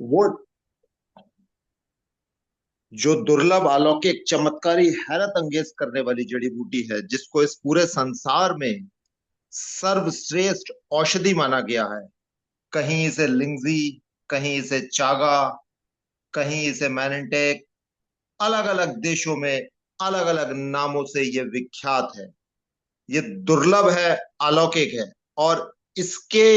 वो जो दुर्लभ, अलौकिक, चमत्कारी, हैरत अंगेज करने वाली जड़ी बूटी है, जिसको इस पूरे संसार में सर्वश्रेष्ठ औषधि माना गया है। कहीं इसे लिंगजी, कहीं इसे चागा, कहीं इसे मैनेंटेक, अलग अलग देशों में अलग अलग नामों से ये विख्यात है। ये दुर्लभ है, अलौकिक है। और इसके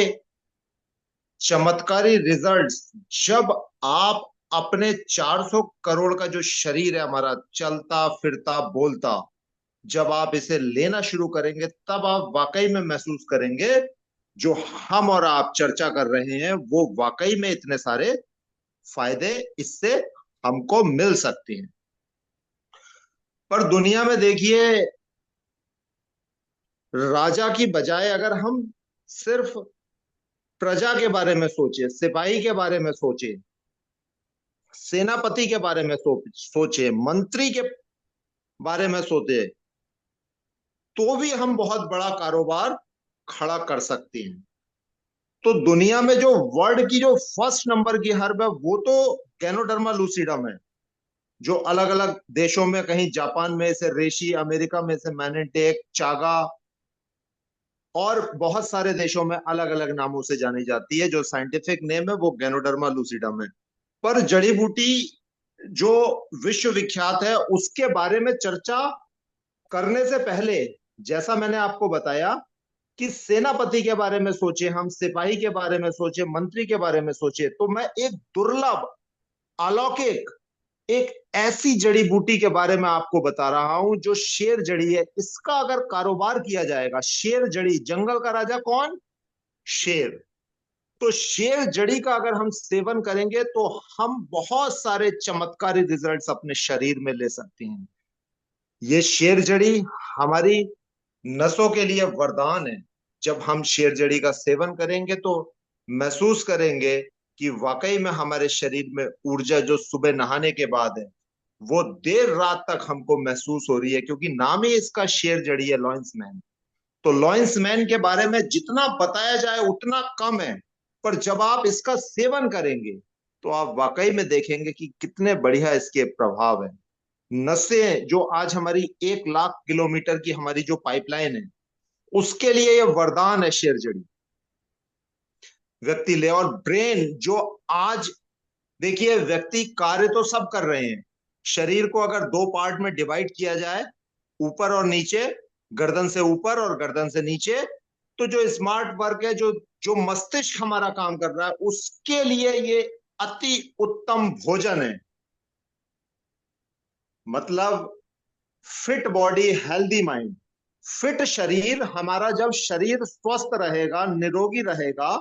चमत्कारी रिजल्ट्स, जब आप अपने 400 करोड़ का जो शरीर है हमारा, चलता फिरता बोलता, जब आप इसे लेना शुरू करेंगे तब आप वाकई में महसूस करेंगे जो हम और आप चर्चा कर रहे हैं वो वाकई में इतने सारे फायदे इससे हमको मिल सकते हैं। पर दुनिया में देखिए, राजा की बजाय अगर हम सिर्फ प्रजा के बारे में सोचे, सिपाही के बारे में सोचे, सेनापति के बारे में सोचे, मंत्री के बारे में सोचे, तो भी हम बहुत बड़ा कारोबार खड़ा कर सकते हैं। तो दुनिया में जो वर्ल्ड की जो फर्स्ट नंबर की हर्ब है वो तो गैनोडर्मा लूसिडम है, जो अलग अलग देशों में, कहीं जापान में इसे रेशी, अमेरिका में इसे मैनेटेक, चागा, और बहुत सारे देशों में अलग अलग नामों से जानी जाती है। जो साइंटिफिक नेम है वो गैनोडर्मा लूसिडम है। पर जड़ी बूटी जो विश्व विख्यात है उसके बारे में चर्चा करने से पहले, जैसा मैंने आपको बताया कि सेनापति के बारे में सोचे, हम सिपाही के बारे में सोचे, मंत्री के बारे में सोचे, तो मैं एक दुर्लभ, अलौकिक, एक ऐसी जड़ी बूटी के बारे में आपको बता रहा हूं जो शेर जड़ी है। इसका अगर कारोबार किया जाएगा, शेर जड़ी, जंगल का राजा कौन? शेर। तो शेर जड़ी का अगर हम सेवन करेंगे तो हम बहुत सारे चमत्कारी रिजल्ट्स अपने शरीर में ले सकते हैं। ये शेर जड़ी हमारी नसों के लिए वरदान है। जब हम शेर जड़ी का सेवन करेंगे तो महसूस करेंगे कि वाकई में हमारे शरीर में ऊर्जा जो सुबह नहाने के बाद है वो देर रात तक हमको महसूस हो रही है, क्योंकि नाम ही इसका शेर जड़ी है, लॉयंस मैन। तो लॉयंस मैन के बारे में जितना बताया जाए उतना कम है। पर जब आप इसका सेवन करेंगे तो आप वाकई में देखेंगे कि कितने बढ़िया इसके प्रभाव है। नसें जो आज हमारी 1 लाख किलोमीटर की हमारी जो पाइपलाइन है, उसके लिए ये वरदान है शेरजड़ी, व्यक्ति ले। और ब्रेन जो आज, देखिए, व्यक्ति कार्य तो सब कर रहे हैं। शरीर को अगर दो पार्ट में डिवाइड किया जाए, ऊपर और नीचे, गर्दन से ऊपर और गर्दन से नीचे, तो जो स्मार्ट वर्क है, जो जो मस्तिष्क हमारा काम कर रहा है, उसके लिए ये अति उत्तम भोजन है। मतलब fit body healthy mind. Fit शरीर हमारा, जब शरीर स्वस्थ रहेगा, निरोगी रहेगा,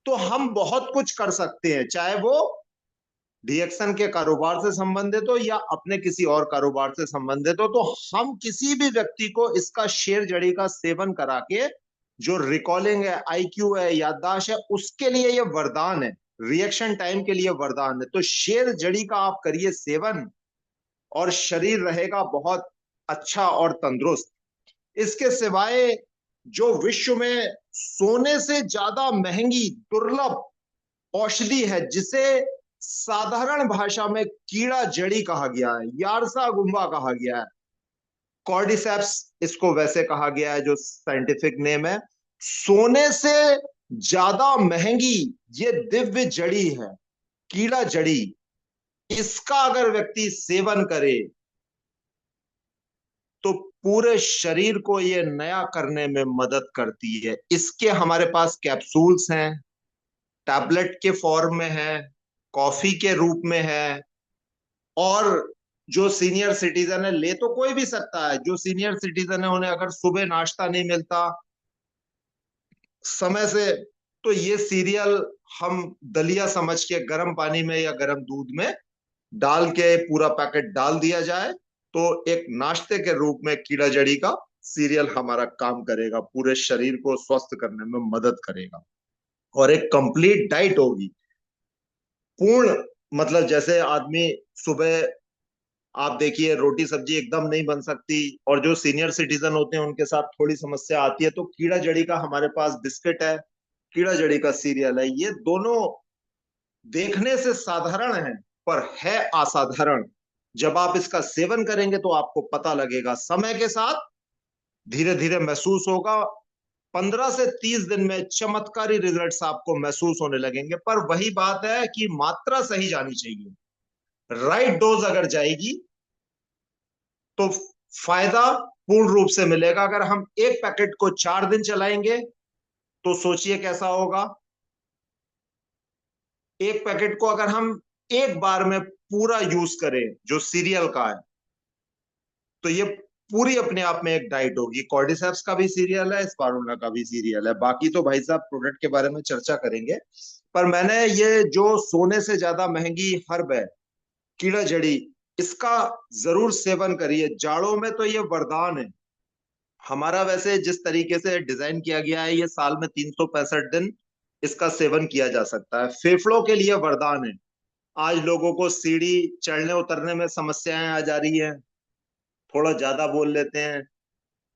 तो हम बहुत कुछ कर सकते हैं, चाहे वो डीएक्शन के कारोबार से संबंधित हो या अपने किसी और कारोबार से संबंधित हो। तो हम किसी भी व्यक्ति को इसका शेर जड़ी का सेवन करा के, जो रिकॉलिंग है, आईक्यू है, याददाश्त है, उसके लिए ये वरदान है, रिएक्शन टाइम के लिए वरदान है। तो शेर जड़ी का आप करिए सेवन और शरीर रहेगा बहुत अच्छा और तंदुरुस्त। इसके सिवाय जो विश्व में सोने से ज्यादा महंगी दुर्लभ औषधि है, जिसे साधारण भाषा में कीड़ा जड़ी कहा गया है, यारसा गुम्बा कहा गया है, कॉर्डिसेप्स इसको वैसे कहा गया है जो साइंटिफिक नेम है, सोने से ज्यादा महंगी ये दिव्य जड़ी है, कीड़ा जड़ी। इसका अगर व्यक्ति सेवन करे तो पूरे शरीर को ये नया करने में मदद करती है। इसके हमारे पास कैप्सूल्स हैं, टैबलेट के फॉर्म में है, कॉफी के रूप में है। और जो सीनियर सिटीजन है, ले तो कोई भी सकता है। जो सीनियर सिटीजन है उन्हें अगर सुबह नाश्ता नहीं मिलता समय से, तो ये सीरियल हम दलिया समझ के गर्म पानी में या गर्म दूध में डाल के पूरा पैकेट डाल दिया जाए, तो एक नाश्ते के रूप में कीड़ा जड़ी का सीरियल हमारा काम करेगा, पूरे शरीर को स्वस्थ करने में मदद करेगा। और एक कंप्लीट डाइट होगी, पूर्ण। मतलब जैसे आदमी सुबह, आप देखिए, रोटी सब्जी एकदम नहीं बन सकती, और जो सीनियर सिटीजन होते हैं उनके साथ थोड़ी समस्या आती है, तो कीड़ा जड़ी का हमारे पास बिस्किट है, कीड़ा जड़ी का सीरियल है। ये दोनों देखने से साधारण है पर है असाधारण। जब आप इसका सेवन करेंगे तो आपको पता लगेगा, समय के साथ धीरे धीरे महसूस होगा। 15 से 30 दिन में चमत्कारी रिजल्ट्स आपको महसूस होने लगेंगे। पर वही बात है कि मात्रा सही जानी चाहिए। राइट डोज अगर जाएगी तो फायदा पूर्ण रूप से मिलेगा। अगर हम एक पैकेट को 4 दिन चलाएंगे तो सोचिए कैसा होगा। एक पैकेट को अगर हम एक बार में पूरा यूज करें जो सीरियल का है, तो ये पूरी अपने आप में एक डाइट होगी। कॉर्डिसेप्स का भी सीरियल है, स्पारुलिना का भी सीरियल है। बाकी तो भाई साहब प्रोडक्ट के बारे में चर्चा करेंगे। पर मैंने ये जो सोने से ज्यादा महंगी हर्ब है, कीड़ा जड़ी, इसका जरूर सेवन करिए। जाड़ों में तो ये वरदान है हमारा। वैसे जिस तरीके से डिजाइन किया गया है, ये साल में 365 दिन इसका सेवन किया जा सकता है। फेफड़ों के लिए वरदान है। आज लोगों को सीढ़ी चढ़ने उतरने में समस्याएं आ जा रही हैं, थोड़ा ज्यादा बोल लेते हैं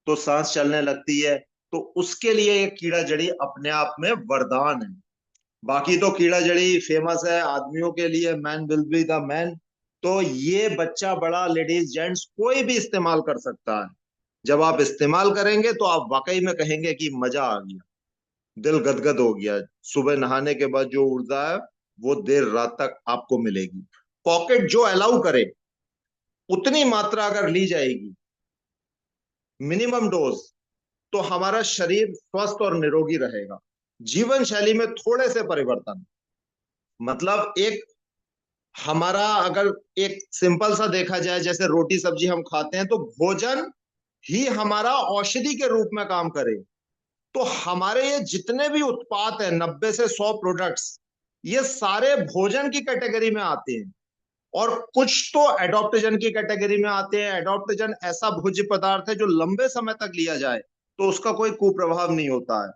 तो सांस चलने लगती है, तो उसके लिए ये कीड़ा जड़ी अपने आप में वरदान है। बाकी तो कीड़ा जड़ी फेमस है आदमियों के लिए, man will be the man. तो ये बच्चा बड़ा लेडीज जेंट्स कोई भी इस्तेमाल कर सकता है। जब आप इस्तेमाल करेंगे तो आप वाकई में कहेंगे कि मजा आ गया, दिल गदगद हो गया। सुबह नहाने के बाद जो ऊर्जा है वो देर रात तक आपको मिलेगी। पॉकेट जो अलाउ करे उतनी मात्रा अगर ली जाएगी, मिनिमम डोज, तो हमारा शरीर स्वस्थ और निरोगी रहेगा। जीवन शैली में थोड़े से परिवर्तन, मतलब एक हमारा अगर एक सिंपल सा देखा जाए, जैसे रोटी सब्जी हम खाते हैं तो भोजन ही हमारा औषधि के रूप में काम करे। तो हमारे ये जितने भी उत्पाद हैं, 90 से 100 प्रोडक्ट्स, ये सारे भोजन की कैटेगरी में आते हैं। और कुछ तो एडॉप्टोजन की कैटेगरी में आते हैं। एडॉप्टोजन ऐसा भोज्य पदार्थ है जो लंबे समय तक लिया जाए तो उसका कोई कुप्रभाव नहीं होता है।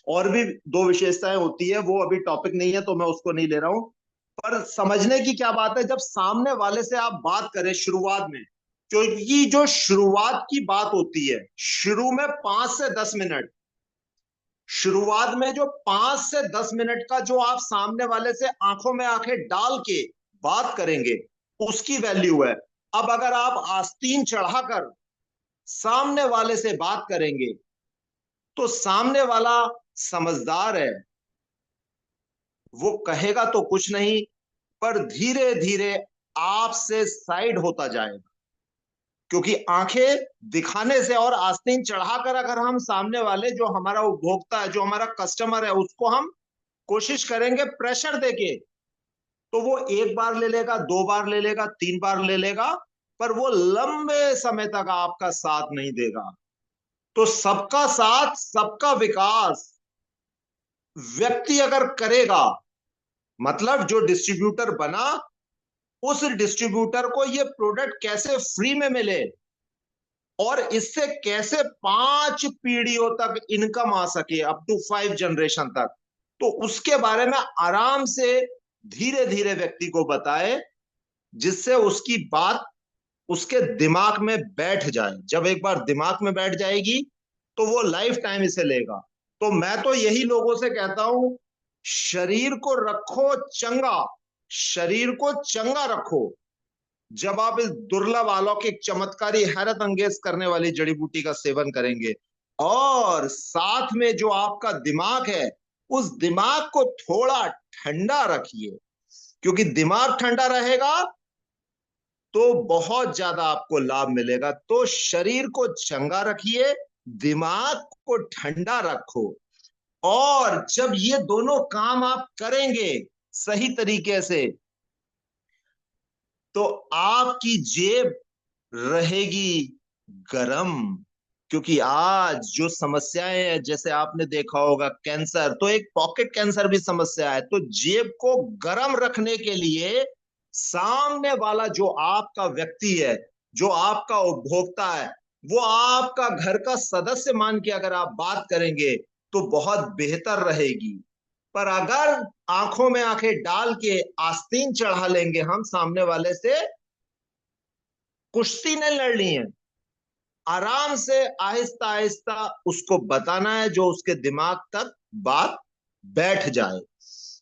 और भी दो विशेषताएं होती है, वो अभी टॉपिक नहीं है तो मैं उसको नहीं ले रहा हूं। पर समझने की क्या बात है, जब सामने वाले से आप बात करें शुरुआत में, क्योंकि जो शुरुआत की बात होती है, शुरू में 5 से 10 मिनट, शुरुआत में जो 5 से 10 मिनट का जो आप सामने वाले से आंखों में आंखें डाल के बात करेंगे, उसकी वैल्यू है। अब अगर आप आस्तीन चढ़ाकर सामने वाले से बात करेंगे तो सामने वाला समझदार है, वो कहेगा तो कुछ नहीं, पर धीरे धीरे आपसे साइड होता जाएगा। क्योंकि आंखें दिखाने से और आस्तीन चढ़ाकर अगर हम सामने वाले जो हमारा उपभोक्ता है, जो हमारा कस्टमर है, उसको हम कोशिश करेंगे प्रेशर देके, तो वो एक बार ले लेगा, 2 बार ले लेगा, 3 बार ले लेगा, पर वो लंबे समय तक आपका साथ नहीं देगा। तो सबका साथ सबका विकास व्यक्ति अगर करेगा, मतलब जो डिस्ट्रीब्यूटर बना, उस डिस्ट्रीब्यूटर को ये प्रोडक्ट कैसे फ्री में मिले और इससे कैसे 5 पीढ़ियों तक इनकम आ सके, अप टू 5 जनरेशन तक, तो उसके बारे में आराम से धीरे धीरे व्यक्ति को बताए, जिससे उसकी बात उसके दिमाग में बैठ जाए। जब एक बार दिमाग में बैठ जाएगी तो वो लाइफ टाइम इसे लेगा। तो मैं तो यही लोगों से कहता हूं, शरीर को रखो चंगा, शरीर को चंगा रखो। जब आप इस दुर्लभ अलौकिक चमत्कारी हैरत अंगेज करने वाली जड़ी बूटी का सेवन करेंगे, और साथ में जो आपका दिमाग है, उस दिमाग को थोड़ा ठंडा रखिए। क्योंकि दिमाग ठंडा रहेगा तो बहुत ज्यादा आपको लाभ मिलेगा। तो शरीर को चंगा रखिए, दिमाग को ठंडा रखो। और जब ये दोनों काम आप करेंगे सही तरीके से, तो आपकी जेब रहेगी गरम। क्योंकि आज जो समस्याएं हैं, जैसे आपने देखा होगा कैंसर, तो एक पॉकेट कैंसर भी समस्या है। तो जेब को गरम रखने के लिए सामने वाला जो आपका व्यक्ति है, जो आपका उपभोक्ता है, वो आपका घर का सदस्य मान के अगर आप बात करेंगे तो बहुत बेहतर रहेगी। पर अगर आंखों में आंखें डाल के आस्तीन चढ़ा लेंगे हम सामने वाले से, कुश्ती नहीं लड़नी है, आराम से आहिस्ता आहिस्ता उसको बताना है, जो उसके दिमाग तक बात बैठ जाए।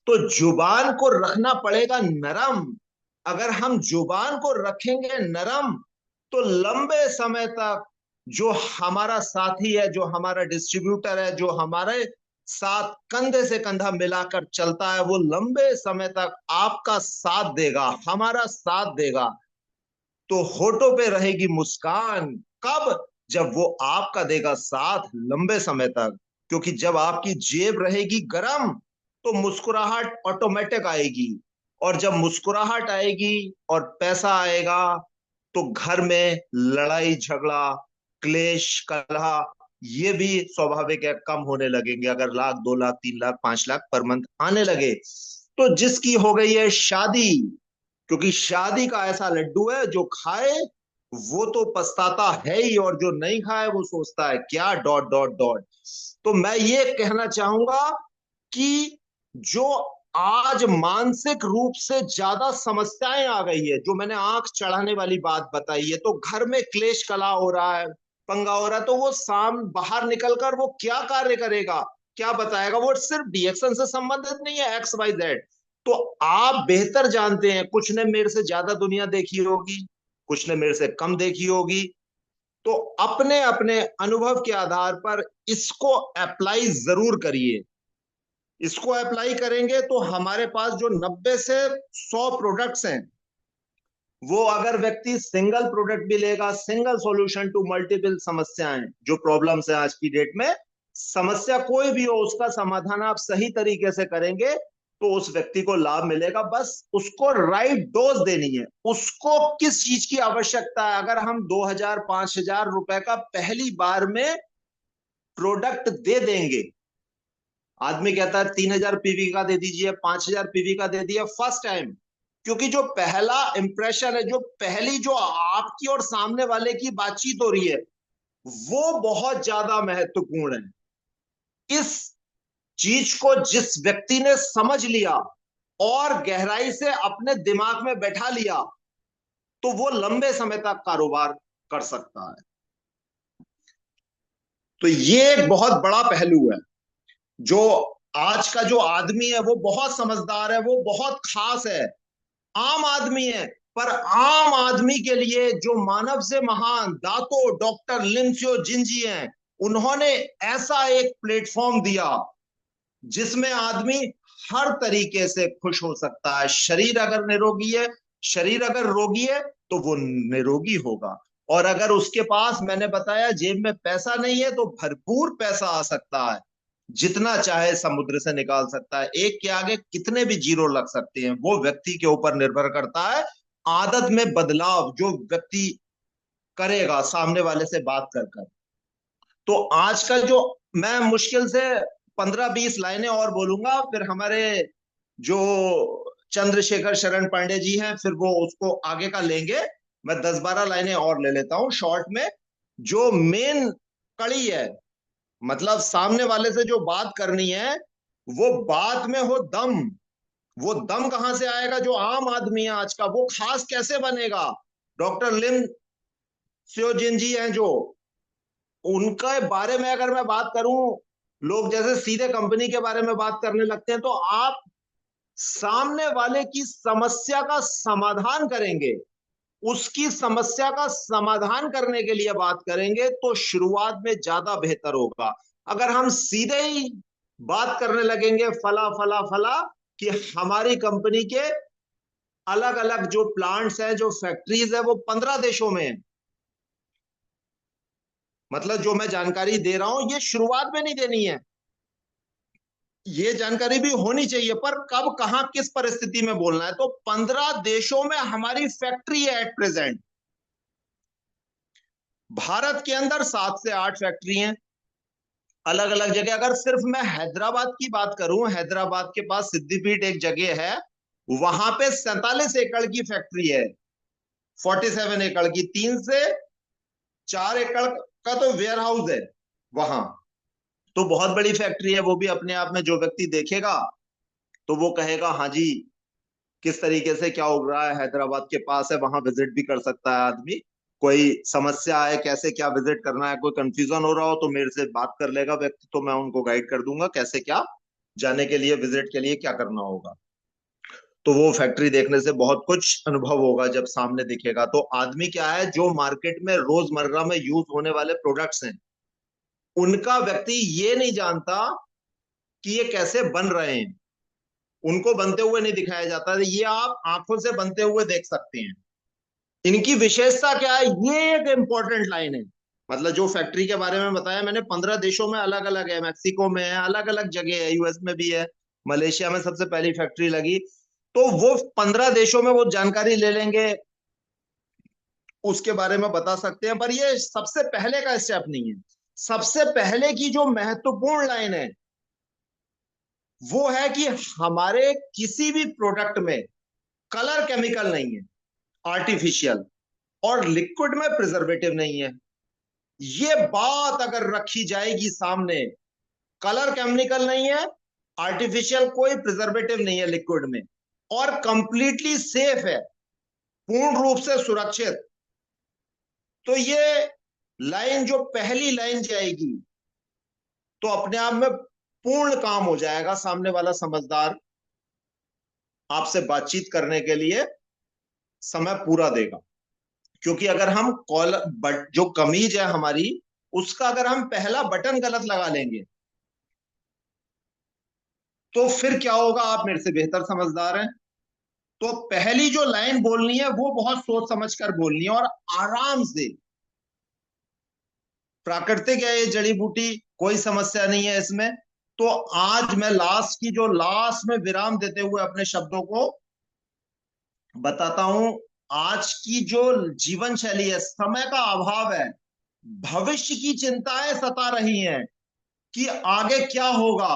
तो जुबान को रखना पड़ेगा नरम। अगर हम जुबान को रखेंगे नरम तो लंबे समय तक जो हमारा साथी है, जो हमारा डिस्ट्रीब्यूटर है, जो हमारे साथ कंधे से कंधा मिलाकर चलता है, वो लंबे समय तक आपका साथ देगा, हमारा साथ देगा। तो होठों पे रहेगी मुस्कान। कब? जब वो आपका देगा साथ लंबे समय तक। क्योंकि जब आपकी जेब रहेगी गरम तो मुस्कुराहट ऑटोमेटिक आएगी। और जब मुस्कुराहट आएगी और पैसा आएगा तो घर में लड़ाई झगड़ा, क्लेश, कलह, ये भी स्वाभाविक है, कम होने लगेंगे। अगर लाख, 2 लाख, 3 लाख, 5 लाख पर मंथ आने लगे। तो जिसकी हो गई है शादी, क्योंकि शादी का ऐसा लड्डू है, जो खाए वो तो पछताता है ही, और जो नहीं खाए वो सोचता है क्या, डॉट डॉट डॉट। तो मैं ये कहना चाहूंगा कि जो आज मानसिक रूप से ज्यादा समस्याएं आ गई है, जो मैंने आंख चढ़ाने वाली बात बताई है, तो घर में क्लेश कला हो रहा है, पंगा हो रहा है, तो वो शाम बाहर निकलकर वो क्या कार्य करेगा, क्या बताएगा? वो सिर्फ डीएक्शन से संबंधित नहीं है, XYZ। तो आप बेहतर जानते हैं, कुछ ने मेरे से ज्यादा दुनिया देखी होगी, कुछ ने मेरे से कम देखी होगी। तो अपने अपने अनुभव के आधार पर इसको अप्लाई जरूर करिए। इसको अप्लाई करेंगे तो हमारे पास जो 90 से 100 प्रोडक्ट्स हैं, वो अगर व्यक्ति सिंगल प्रोडक्ट भी लेगा, सिंगल सॉल्यूशन टू मल्टीपल समस्याएं, जो प्रॉब्लम्स है आज की डेट में, समस्या कोई भी हो उसका समाधान आप सही तरीके से करेंगे तो उस व्यक्ति को लाभ मिलेगा। बस उसको राइट डोज देनी है। उसको किस चीज की आवश्यकता है? अगर हम 2000 5000 रुपए का पहली बार में प्रोडक्ट दे देंगे, आदमी कहता है 3000 पीवी का दे दीजिए, 5000 पीवी का दे दिया फर्स्ट टाइम। क्योंकि जो पहला इंप्रेशन है, जो पहली जो आपकी और सामने वाले की बातचीत हो रही है, वो बहुत ज्यादा महत्वपूर्ण है। इस चीज को जिस व्यक्ति ने समझ लिया और गहराई से अपने दिमाग में बैठा लिया, तो वो लंबे समय तक कारोबार कर सकता है। तो ये एक बहुत बड़ा पहलू है। जो आज का जो आदमी है वो बहुत समझदार है, वो बहुत खास है, आम आदमी है। पर आम आदमी के लिए जो मानव से महान दातो डॉक्टर लिंसियो जिंजी हैं, उन्होंने ऐसा एक प्लेटफॉर्म दिया जिसमें आदमी हर तरीके से खुश हो सकता है। शरीर अगर निरोगी है, शरीर अगर रोगी है तो वो निरोगी होगा। और अगर उसके पास, मैंने बताया, जेब में पैसा नहीं है तो भरपूर पैसा आ सकता है, जितना चाहे समुद्र से निकाल सकता है। एक के आगे कितने भी जीरो लग सकते हैं, वो व्यक्ति के ऊपर निर्भर करता है। आदत में बदलाव जो व्यक्ति करेगा सामने वाले से बात कर कर। तो आज का जो, मैं मुश्किल से 15-20 लाइनें और बोलूंगा, फिर हमारे जो चंद्रशेखर शरण पांडे जी हैं, फिर वो उसको आगे का लेंगे। मैं 10-12 लाइनें और ले लेता हूं शॉर्ट में। जो मेन कड़ी है, मतलब सामने वाले से जो बात करनी है, वो बात में हो दम। वो दम कहां से आएगा? जो आम आदमी है आज का, वो खास कैसे बनेगा? डॉक्टर लिम सियोजिन जी हैं, जो उनके बारे में अगर मैं बात करूं, लोग जैसे सीधे कंपनी के बारे में बात करने लगते हैं, तो आप सामने वाले की समस्या का समाधान करेंगे, उसकी समस्या का समाधान करने के लिए बात करेंगे, तो शुरुआत में ज्यादा बेहतर होगा। अगर हम सीधे ही बात करने लगेंगे फला फला फला, कि हमारी कंपनी के अलग अलग जो प्लांट्स हैं, जो फैक्ट्रीज है, वो 15 देशों में है, मतलब जो मैं जानकारी दे रहा हूं ये शुरुआत में नहीं देनी है, ये जानकारी भी होनी चाहिए, पर कब कहां किस परिस्थिति में बोलना है। तो 15 देशों में हमारी फैक्ट्री है एट प्रेजेंट। भारत के अंदर 7 से 8 फैक्ट्री हैं अलग अलग जगह। अगर सिर्फ मैं हैदराबाद की बात करूं, हैदराबाद के पास सिद्धिपीठ एक जगह है, वहां पे 47 एकड़ की फैक्ट्री है, 47 एकड़ की, 3 से 4 एकड़ का तो वेयर हाउस है वहां। तो बहुत बड़ी फैक्ट्री है वो भी अपने आप में। जो व्यक्ति देखेगा तो वो कहेगा हाँ जी, किस तरीके से क्या उग रहा है, हैदराबाद के पास है, वहां विजिट भी कर सकता है आदमी। कोई समस्या है, कैसे क्या विजिट करना है, कोई कंफ्यूजन हो रहा हो तो मेरे से बात कर लेगा व्यक्ति, तो मैं उनको गाइड कर दूंगा कैसे क्या। जाने के लिए, विजिट के लिए क्या करना होगा। तो वो फैक्ट्री देखने से बहुत कुछ अनुभव होगा जब सामने दिखेगा। तो आदमी क्या है, जो मार्केट में रोजमर्रा में यूज होने वाले प्रोडक्ट्स हैं, उनका व्यक्ति ये नहीं जानता कि ये कैसे बन रहे हैं। उनको बनते हुए नहीं दिखाया जाता, ये आप आंखों से बनते हुए देख सकते हैं। इनकी विशेषता क्या है, ये एक इंपॉर्टेंट लाइन है। मतलब जो फैक्ट्री के बारे में बताया मैंने, 15 देशों में अलग अलग है, मैक्सिको में है, अलग अलग जगह है, यूएस में भी है, मलेशिया में सबसे पहली फैक्ट्री लगी। तो वो 15 देशों में वो जानकारी ले लेंगे, उसके बारे में बता सकते हैं। पर ये सबसे पहले का स्टेप नहीं है। सबसे पहले की जो महत्वपूर्ण लाइन है वो है कि हमारे किसी भी प्रोडक्ट में कलर केमिकल नहीं है, आर्टिफिशियल, और लिक्विड में प्रिजर्वेटिव नहीं है। ये बात अगर रखी जाएगी सामने, कलर केमिकल नहीं है, आर्टिफिशियल कोई प्रिजर्वेटिव नहीं है लिक्विड में, और कंप्लीटली सेफ है, पूर्ण रूप से सुरक्षित, तो ये लाइन जो पहली लाइन जाएगी तो अपने आप में पूर्ण काम हो जाएगा। सामने वाला समझदार आपसे बातचीत करने के लिए समय पूरा देगा। क्योंकि अगर हम कॉलर जो कमीज है हमारी, उसका अगर हम पहला बटन गलत लगा लेंगे तो फिर क्या होगा, आप मेरे से बेहतर समझदार हैं। तो पहली जो लाइन बोलनी है वो बहुत सोच समझ कर बोलनी है, और आराम से। प्राकृतिक है ये जड़ी बूटी, कोई समस्या नहीं है इसमें। तो आज मैं लास्ट में विराम देते हुए अपने शब्दों को बताता हूं। आज की जो जीवन शैली है, समय का अभाव है, भविष्य की चिंताएं सता रही हैं कि आगे क्या होगा।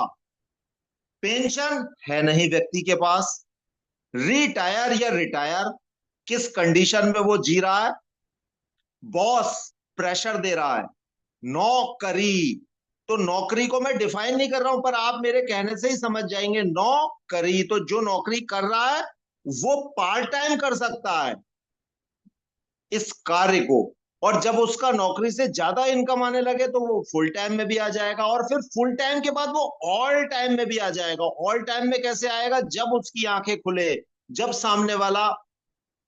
पेंशन है नहीं व्यक्ति के पास, रिटायर या रिटायर, किस कंडीशन में वो जी रहा है, बॉस प्रेशर दे रहा है, नौकरी। तो नौकरी को मैं डिफाइन नहीं कर रहा हूं, पर आप मेरे कहने से ही समझ जाएंगे। नौकरी तो जो नौकरी कर रहा है वो पार्ट टाइम कर सकता है इस कार्य को, और जब उसका नौकरी से ज्यादा इनकम आने लगे तो वो फुल टाइम में भी आ जाएगा, और फिर फुल टाइम के बाद वो ऑल टाइम में भी आ जाएगा। ऑल टाइम में कैसे आएगा, जब उसकी आंखें खुले, जब सामने वाला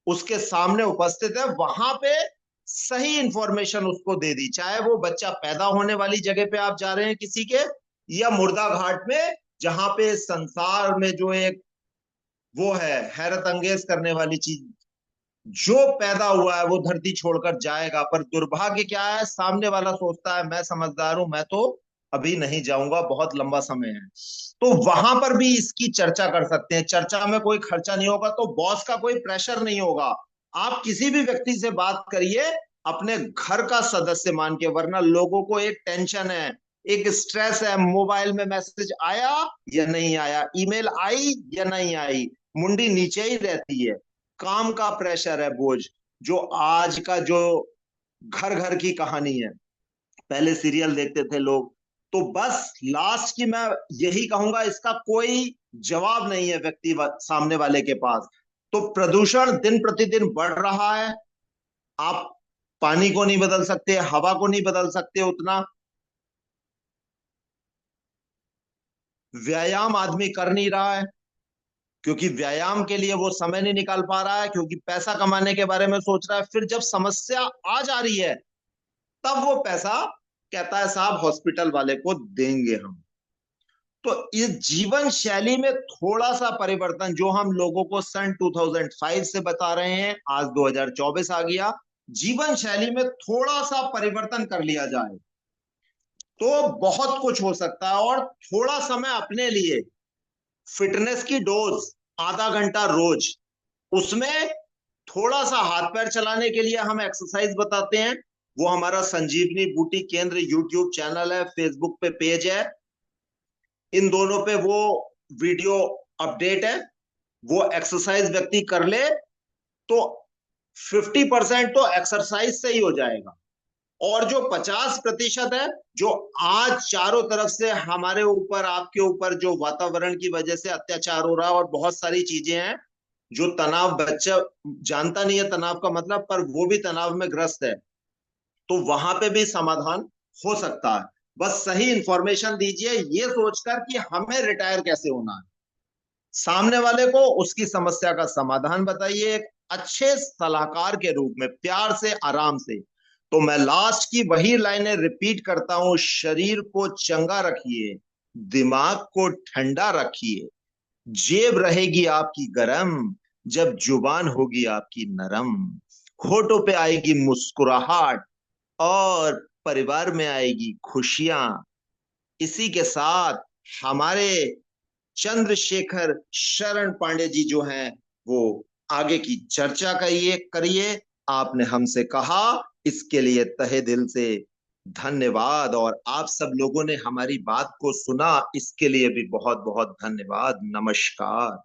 उसके सामने उपस्थित है, वहां पे सही इंफॉर्मेशन उसको दे दी, चाहे वो बच्चा पैदा होने वाली जगह पे आप जा रहे हैं किसी के, या मुर्दा घाट में, जहां पे संसार में जो एक वो है हैरत अंगेज करने वाली चीज, जो पैदा हुआ है वो धरती छोड़कर जाएगा। पर दुर्भाग्य क्या है, सामने वाला सोचता है मैं समझदार हूं, मैं तो अभी नहीं जाऊंगा, बहुत लंबा समय है। तो वहां पर भी इसकी चर्चा कर सकते हैं। चर्चा में कोई खर्चा नहीं होगा, तो बॉस का कोई प्रेशर नहीं होगा। आप किसी भी व्यक्ति से बात करिए अपने घर का सदस्य मान के, वरना लोगों को एक टेंशन है, एक स्ट्रेस है, मोबाइल में मैसेज आया या नहीं आया, ईमेल आई या नहीं आई, मुंडी नीचे ही रहती है। काम का प्रेशर है, बोझ, जो आज का जो घर घर की कहानी है। पहले सीरियल देखते थे लोग, तो बस लास्ट की मैं यही कहूंगा, इसका कोई जवाब नहीं है व्यक्ति सामने वाले के पास। तो प्रदूषण दिन प्रतिदिन बढ़ रहा है। आप पानी को नहीं बदल सकते, हवा को नहीं बदल सकते उतना, व्यायाम आदमी कर नहीं रहा है, क्योंकि व्यायाम के लिए वो समय नहीं निकाल पा रहा है, क्योंकि पैसा कमाने के बारे में सोच रहा है। फिर जब समस्या आ जा रही है तब वो पैसा कहता है साहब हॉस्पिटल वाले को देंगे हम। तो इस जीवन शैली में थोड़ा सा परिवर्तन, जो हम लोगों को सन 2005 से बता रहे हैं, आज 2024 आ गया, जीवन शैली में थोड़ा सा परिवर्तन कर लिया जाए तो बहुत कुछ हो सकता है। और थोड़ा समय अपने लिए, फिटनेस की डोज आधा घंटा रोज, उसमें थोड़ा सा हाथ पैर चलाने के लिए हम एक्सरसाइज बताते हैं। वो हमारा संजीवनी बूटी केंद्र यूट्यूब चैनल है, फेसबुक पे पेज है, इन दोनों पे वो वीडियो अपडेट है। वो एक्सरसाइज व्यक्ति कर ले तो 50% तो एक्सरसाइज से ही हो जाएगा। और जो 50% है, जो आज चारों तरफ से हमारे ऊपर आपके ऊपर जो वातावरण की वजह से अत्याचार हो रहा है, और बहुत सारी चीजें हैं जो तनाव, बच्चा जानता नहीं है तनाव का मतलब, पर वो भी तनाव में ग्रस्त है, तो वहां पे भी समाधान हो सकता है। बस सही इंफॉर्मेशन दीजिए, ये सोचकर कि हमें रिटायर कैसे होना है। सामने वाले को उसकी समस्या का समाधान बताइए, एक अच्छे सलाहकार के रूप में, प्यार से, आराम से। तो मैं लास्ट की वही लाइनें रिपीट करता हूं: शरीर को चंगा रखिए, दिमाग को ठंडा रखिए, जेब रहेगी आपकी गरम, जब जुबान होगी आपकी नरम, होठों पे आएगी मुस्कुराहट, और परिवार में आएगी खुशियां। इसी के साथ हमारे चंद्रशेखर शरण पांडे जी जो हैं, वो आगे की चर्चा करिए करिए। आपने हमसे कहा, इसके लिए तहे दिल से धन्यवाद, और आप सब लोगों ने हमारी बात को सुना, इसके लिए भी बहुत बहुत धन्यवाद। नमस्कार।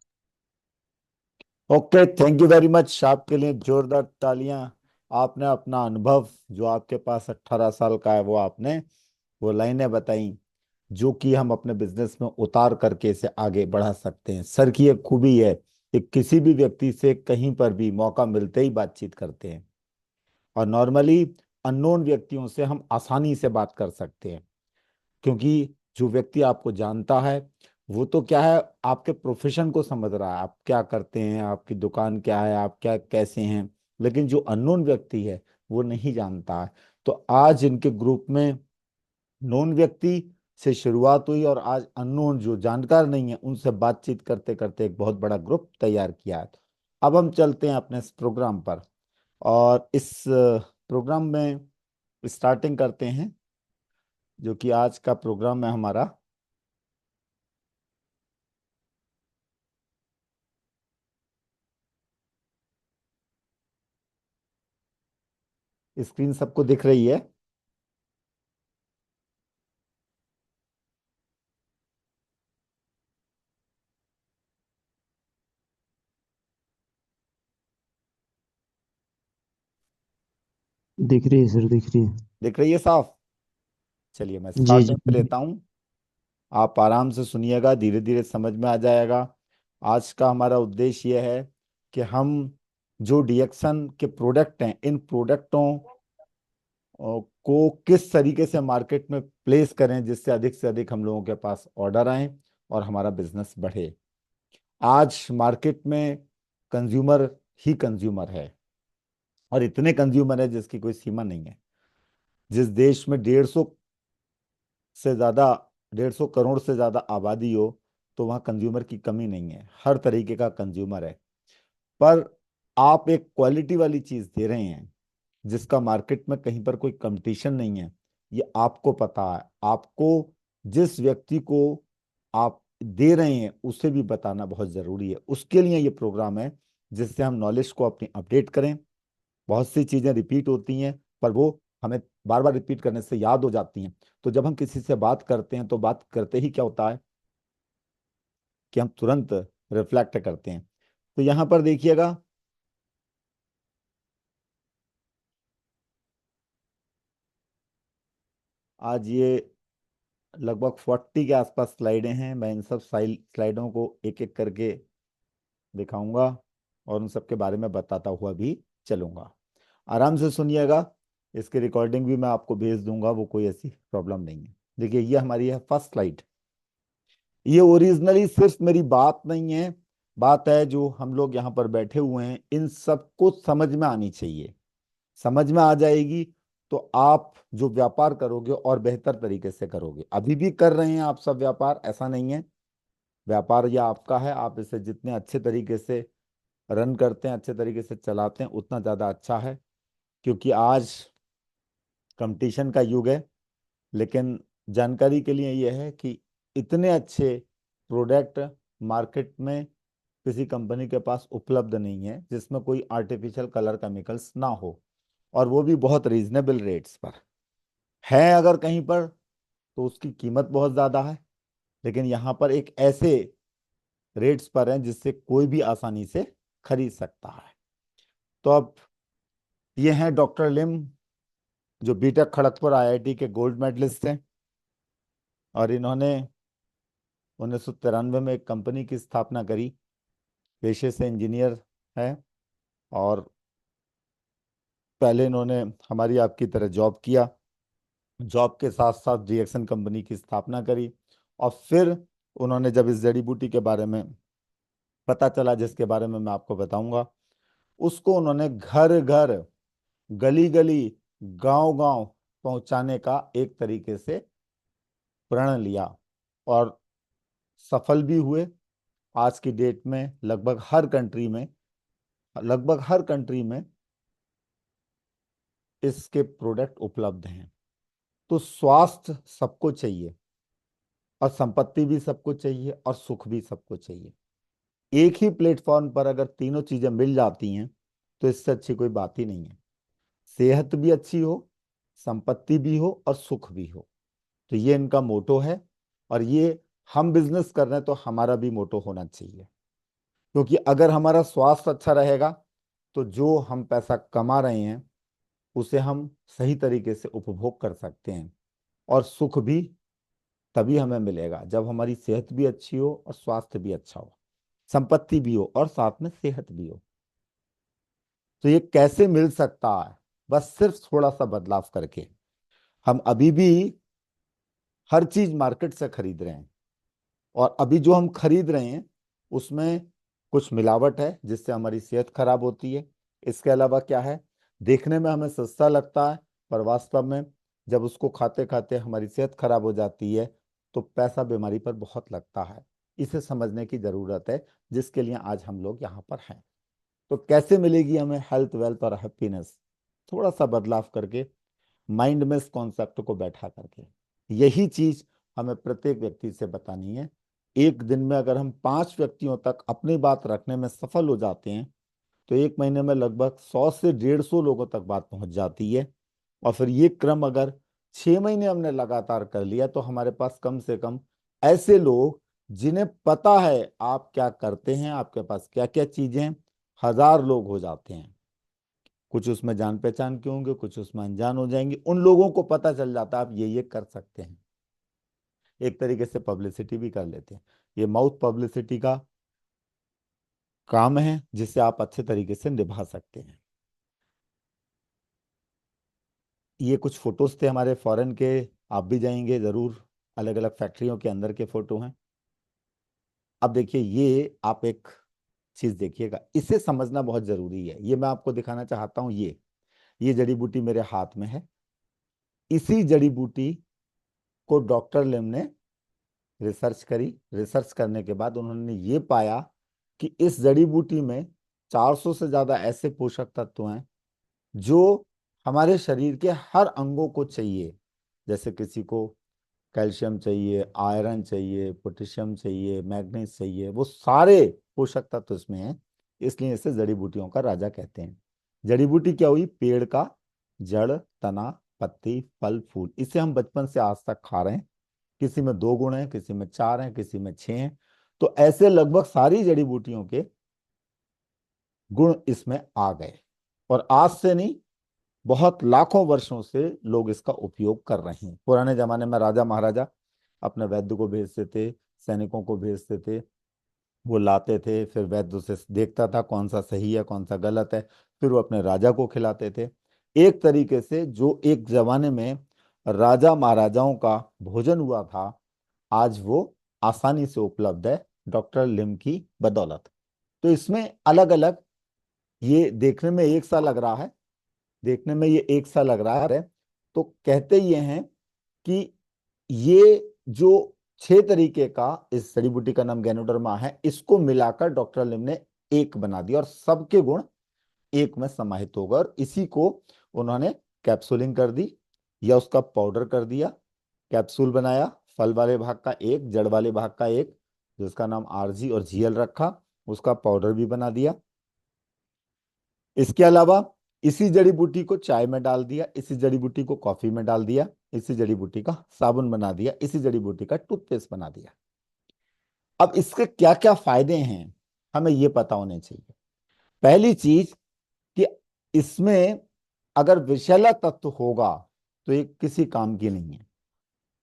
Okay, thank you very much. आपके लिए जोरदार तालियां। आपने अपना अनुभव, जो आपके पास 18 साल का है, वो आपने वो लाइनें बताई जो कि हम अपने बिजनेस में उतार करके इसे आगे बढ़ा सकते हैं। सर की एक खूबी है कि किसी भी व्यक्ति से कहीं पर भी मौका मिलते ही बातचीत करते हैं, और नॉर्मली अननोन व्यक्तियों से हम आसानी से बात कर सकते हैं, क्योंकि जो व्यक्ति आपको जानता है वो तो क्या है, आपके प्रोफेशन को समझ रहा है, आप क्या करते हैं, आपकी दुकान क्या है, आप क्या कैसे हैं। लेकिन जो अननोन व्यक्ति है वो नहीं जानता है। तो आज इनके ग्रुप में नोन व्यक्ति से शुरुआत हुई, और आज अननोन जो जानकार नहीं है उनसे बातचीत करते करते एक बहुत बड़ा ग्रुप तैयार किया है। अब हम चलते हैं अपने इस प्रोग्राम पर, और इस प्रोग्राम में स्टार्टिंग करते हैं, जो कि आज का प्रोग्राम है हमारा। स्क्रीन सबको दिख रही है? दिख रही है सर, दिख रही है। दिख रही है साफ? चलिए मैं जी जी। स्टार्टिंग से लेता हूँ, आप आराम से सुनिएगा, धीरे धीरे समझ में आ जाएगा। आज का हमारा उद्देश्य यह है कि हम जो डीएक्सन के प्रोडक्ट हैं, इन प्रोडक्टों को किस तरीके से मार्केट में प्लेस करें जिससे अधिक से अधिक हम लोगों के पास ऑर्डर आए और हमारा बिजनेस बढ़े। आज मार्केट में कंज्यूमर ही कंज्यूमर है, और इतने कंज्यूमर है जिसकी कोई सीमा नहीं है। जिस देश में से ज्यादा 150 करोड़ से ज्यादा आबादी हो, तो वहाँ कंज्यूमर की कमी नहीं है, हर तरीके का कंज्यूमर है। पर आप एक क्वालिटी वाली चीज दे रहे हैं जिसका मार्केट में कहीं पर कोई कंपटीशन नहीं है, ये आपको पता है। आपको जिस व्यक्ति को आप दे रहे हैं उसे भी बताना बहुत जरूरी है। उसके लिए ये प्रोग्राम है, जिससे हम नॉलेज को अपनी अपडेट करें। बहुत सी चीजें रिपीट होती हैं, पर वो हमें बार बार रिपीट करने से याद हो जाती हैं। तो जब हम किसी से बात करते हैं तो बात करते ही क्या होता है कि हम तुरंत रिफ्लेक्ट करते हैं। तो यहाँ पर देखिएगा, आज ये लगभग 40 के आसपास स्लाइडें हैं। मैं इन सब स्लाइडों को एक एक करके दिखाऊंगा, और उन सब के बारे में बताता हुआ भी चलूंगा। आराम से सुनिएगा, इसकी रिकॉर्डिंग भी मैं आपको भेज दूंगा, वो कोई ऐसी प्रॉब्लम नहीं है। देखिए, ये हमारी है फर्स्ट स्लाइड। ये ओरिजिनली सिर्फ मेरी बात नहीं है, बात है जो हम लोग यहाँ पर बैठे हुए हैं इन सबको समझ में आनी चाहिए। समझ में आ जाएगी तो आप जो व्यापार करोगे और बेहतर तरीके से करोगे। अभी भी कर रहे हैं आप सब व्यापार, ऐसा नहीं है। व्यापार ये आपका है, आप इसे जितने अच्छे तरीके से रन करते हैं, अच्छे तरीके से चलाते हैं, उतना ज़्यादा अच्छा है। क्योंकि आज कंपटीशन का युग है। लेकिन जानकारी के लिए यह है कि इतने अच्छे प्रोडक्ट मार्केट में किसी कंपनी के पास उपलब्ध नहीं है जिसमें कोई आर्टिफिशियल कलर केमिकल्स ना हो, और वो भी बहुत रीजनेबल रेट्स पर है। अगर कहीं पर तो उसकी कीमत बहुत ज़्यादा है, लेकिन यहाँ पर एक ऐसे रेट्स पर है जिससे कोई भी आसानी से खरीद सकता है। तो अब ये हैं डॉक्टर लिम, जो बीटेक खड़गपुर आईआईटी के गोल्ड मेडलिस्ट हैं, और इन्होंने 1993 में एक कंपनी की स्थापना करी। पेशे से इंजीनियर है, और पहले इन्होंने हमारी आपकी तरह जॉब किया, जॉब के साथ साथ रिएक्शन कंपनी की स्थापना करी। और फिर उन्होंने जब इस जड़ी बूटी के बारे में पता चला, जिसके बारे में मैं आपको बताऊंगा, उसको उन्होंने घर घर, गली गली, गांव गांव पहुंचाने का एक तरीके से प्रण लिया, और सफल भी हुए। आज की डेट में लगभग हर कंट्री में इसके प्रोडक्ट उपलब्ध हैं। तो स्वास्थ्य सबको चाहिए, और संपत्ति भी सबको चाहिए, और सुख भी सबको चाहिए। एक ही प्लेटफॉर्म पर अगर तीनों चीजें मिल जाती हैं तो इससे अच्छी कोई बात ही नहीं है। सेहत भी अच्छी हो, संपत्ति भी हो, और सुख भी हो। तो ये इनका मोटो है, और ये हम बिजनेस कर रहे हैं तो हमारा भी मोटो होना चाहिए। क्योंकि अगर हमारा स्वास्थ्य अच्छा रहेगा तो जो हम पैसा कमा रहे हैं उसे हम सही तरीके से उपभोग कर सकते हैं। और सुख भी तभी हमें मिलेगा जब हमारी सेहत भी अच्छी हो और स्वास्थ्य भी अच्छा हो, संपत्ति भी हो और साथ में सेहत भी हो। तो ये कैसे मिल सकता है? बस सिर्फ थोड़ा सा बदलाव करके। हम अभी भी हर चीज मार्केट से खरीद रहे हैं, और अभी जो हम खरीद रहे हैं उसमें कुछ मिलावट है जिससे हमारी सेहत खराब होती है। इसके अलावा क्या है, देखने में हमें सस्ता लगता है, पर वास्तव में जब उसको खाते खाते हमारी सेहत खराब हो जाती है तो पैसा बीमारी पर बहुत लगता है। इसे समझने की जरूरत है, जिसके लिए आज हम लोग यहाँ पर हैं। तो कैसे मिलेगी हमें हेल्थ, वेल्थ और हैप्पीनेस? थोड़ा सा बदलाव करके, माइंड में इस कॉन्सेप्ट को बैठा करके। यही चीज हमें प्रत्येक व्यक्ति से बतानी है। एक दिन में अगर हम 5 व्यक्तियों तक अपनी बात रखने में सफल हो जाते हैं तो एक महीने में लगभग 100 से 150 लोगों तक बात पहुंच जाती है। और फिर ये क्रम अगर 6 महीने हमने लगातार कर लिया तो हमारे पास कम से कम ऐसे लोग जिन्हें पता है आप क्या करते हैं, आपके पास क्या क्या चीजें हैं, 1000 लोग हो जाते हैं। कुछ उसमें जान पहचान के होंगे, कुछ उसमें अनजान हो जाएंगे। उन लोगों को पता चल जाता है आप ये कर सकते हैं। एक तरीके से पब्लिसिटी भी कर लेते हैं। ये माउथ पब्लिसिटी का काम है जिसे आप अच्छे तरीके से निभा सकते हैं। ये कुछ फोटोज थे हमारे फॉरेन के, आप भी जाएंगे जरूर, अलग अलग फैक्ट्रियों के अंदर के फोटो हैं। अब देखिए, ये आप एक चीज देखिएगा, इसे समझना बहुत जरूरी है। ये मैं आपको दिखाना चाहता हूँ। ये जड़ी बूटी मेरे हाथ में है। इसी जड़ी बूटी को डॉक्टर लिम ने रिसर्च करी। रिसर्च करने के बाद उन्होंने ये पाया कि इस जड़ी बूटी में 400 से ज्यादा ऐसे पोषक तत्व हैं जो हमारे शरीर के हर अंगों को चाहिए। जैसे किसी को कैल्शियम चाहिए, आयरन चाहिए, पोटेशियम चाहिए, मैग्नीज चाहिए, वो सारे पोषक तत्व इसमें हैं। इसलिए इसे जड़ी बूटियों का राजा कहते हैं। जड़ी बूटी क्या हुई? पेड़ का जड़, तना, पत्ती, फल, फूल। इसे हम बचपन से आज तक खा रहे हैं। किसी में 2 गुण हैं, किसी में 4 हैं, किसी में 6 हैं। तो ऐसे लगभग सारी जड़ी बूटियों के गुण इसमें आ गए, और आज से नहीं, बहुत लाखों वर्षों से लोग इसका उपयोग कर रहे हैं। पुराने जमाने में राजा महाराजा अपने वैद्य को भेजते थे, सैनिकों को भेजते थे, वो लाते थे, फिर वैद्य उसे देखता था कौन सा सही है कौन सा गलत है, फिर वो अपने राजा को खिलाते थे। एक तरीके से जो एक जमाने में राजा महाराजाओं का भोजन हुआ था, आज वो आसानी से उपलब्ध है डॉक्टर लिम की बदौलत। तो इसमें अलग अलग, ये देखने में एक सा लग रहा है, देखने में ये एक सा लग रहा है। तो कहते ये हैं कि ये जो 6 तरीके का, इस जड़ी बूटी का नाम गैनोडर्मा है, इसको मिलाकर डॉक्टर लिम ने एक बना दिया, और सबके गुण एक में समाहित होगा। और इसी को उन्होंने कैप्सूलिंग कर दी, या उसका पाउडर कर दिया। कैप्सूल बनाया, फल वाले भाग का एक, जड़ वाले भाग का एक, जिसका नाम आरजी और जीएल रखा। उसका पाउडर भी बना दिया। इसके अलावा इसी जड़ी बूटी को चाय में डाल दिया, इसी जड़ी बूटी को कॉफी में डाल दिया, इसी जड़ी बूटी का साबुन बना दिया, इसी जड़ी बूटी का टूथपेस्ट बना दिया। अब इसके क्या क्या फायदे हैं हमें ये पता होने चाहिए। पहली चीज कि इसमें अगर विषैला तत्व होगा तो ये किसी काम की नहीं है।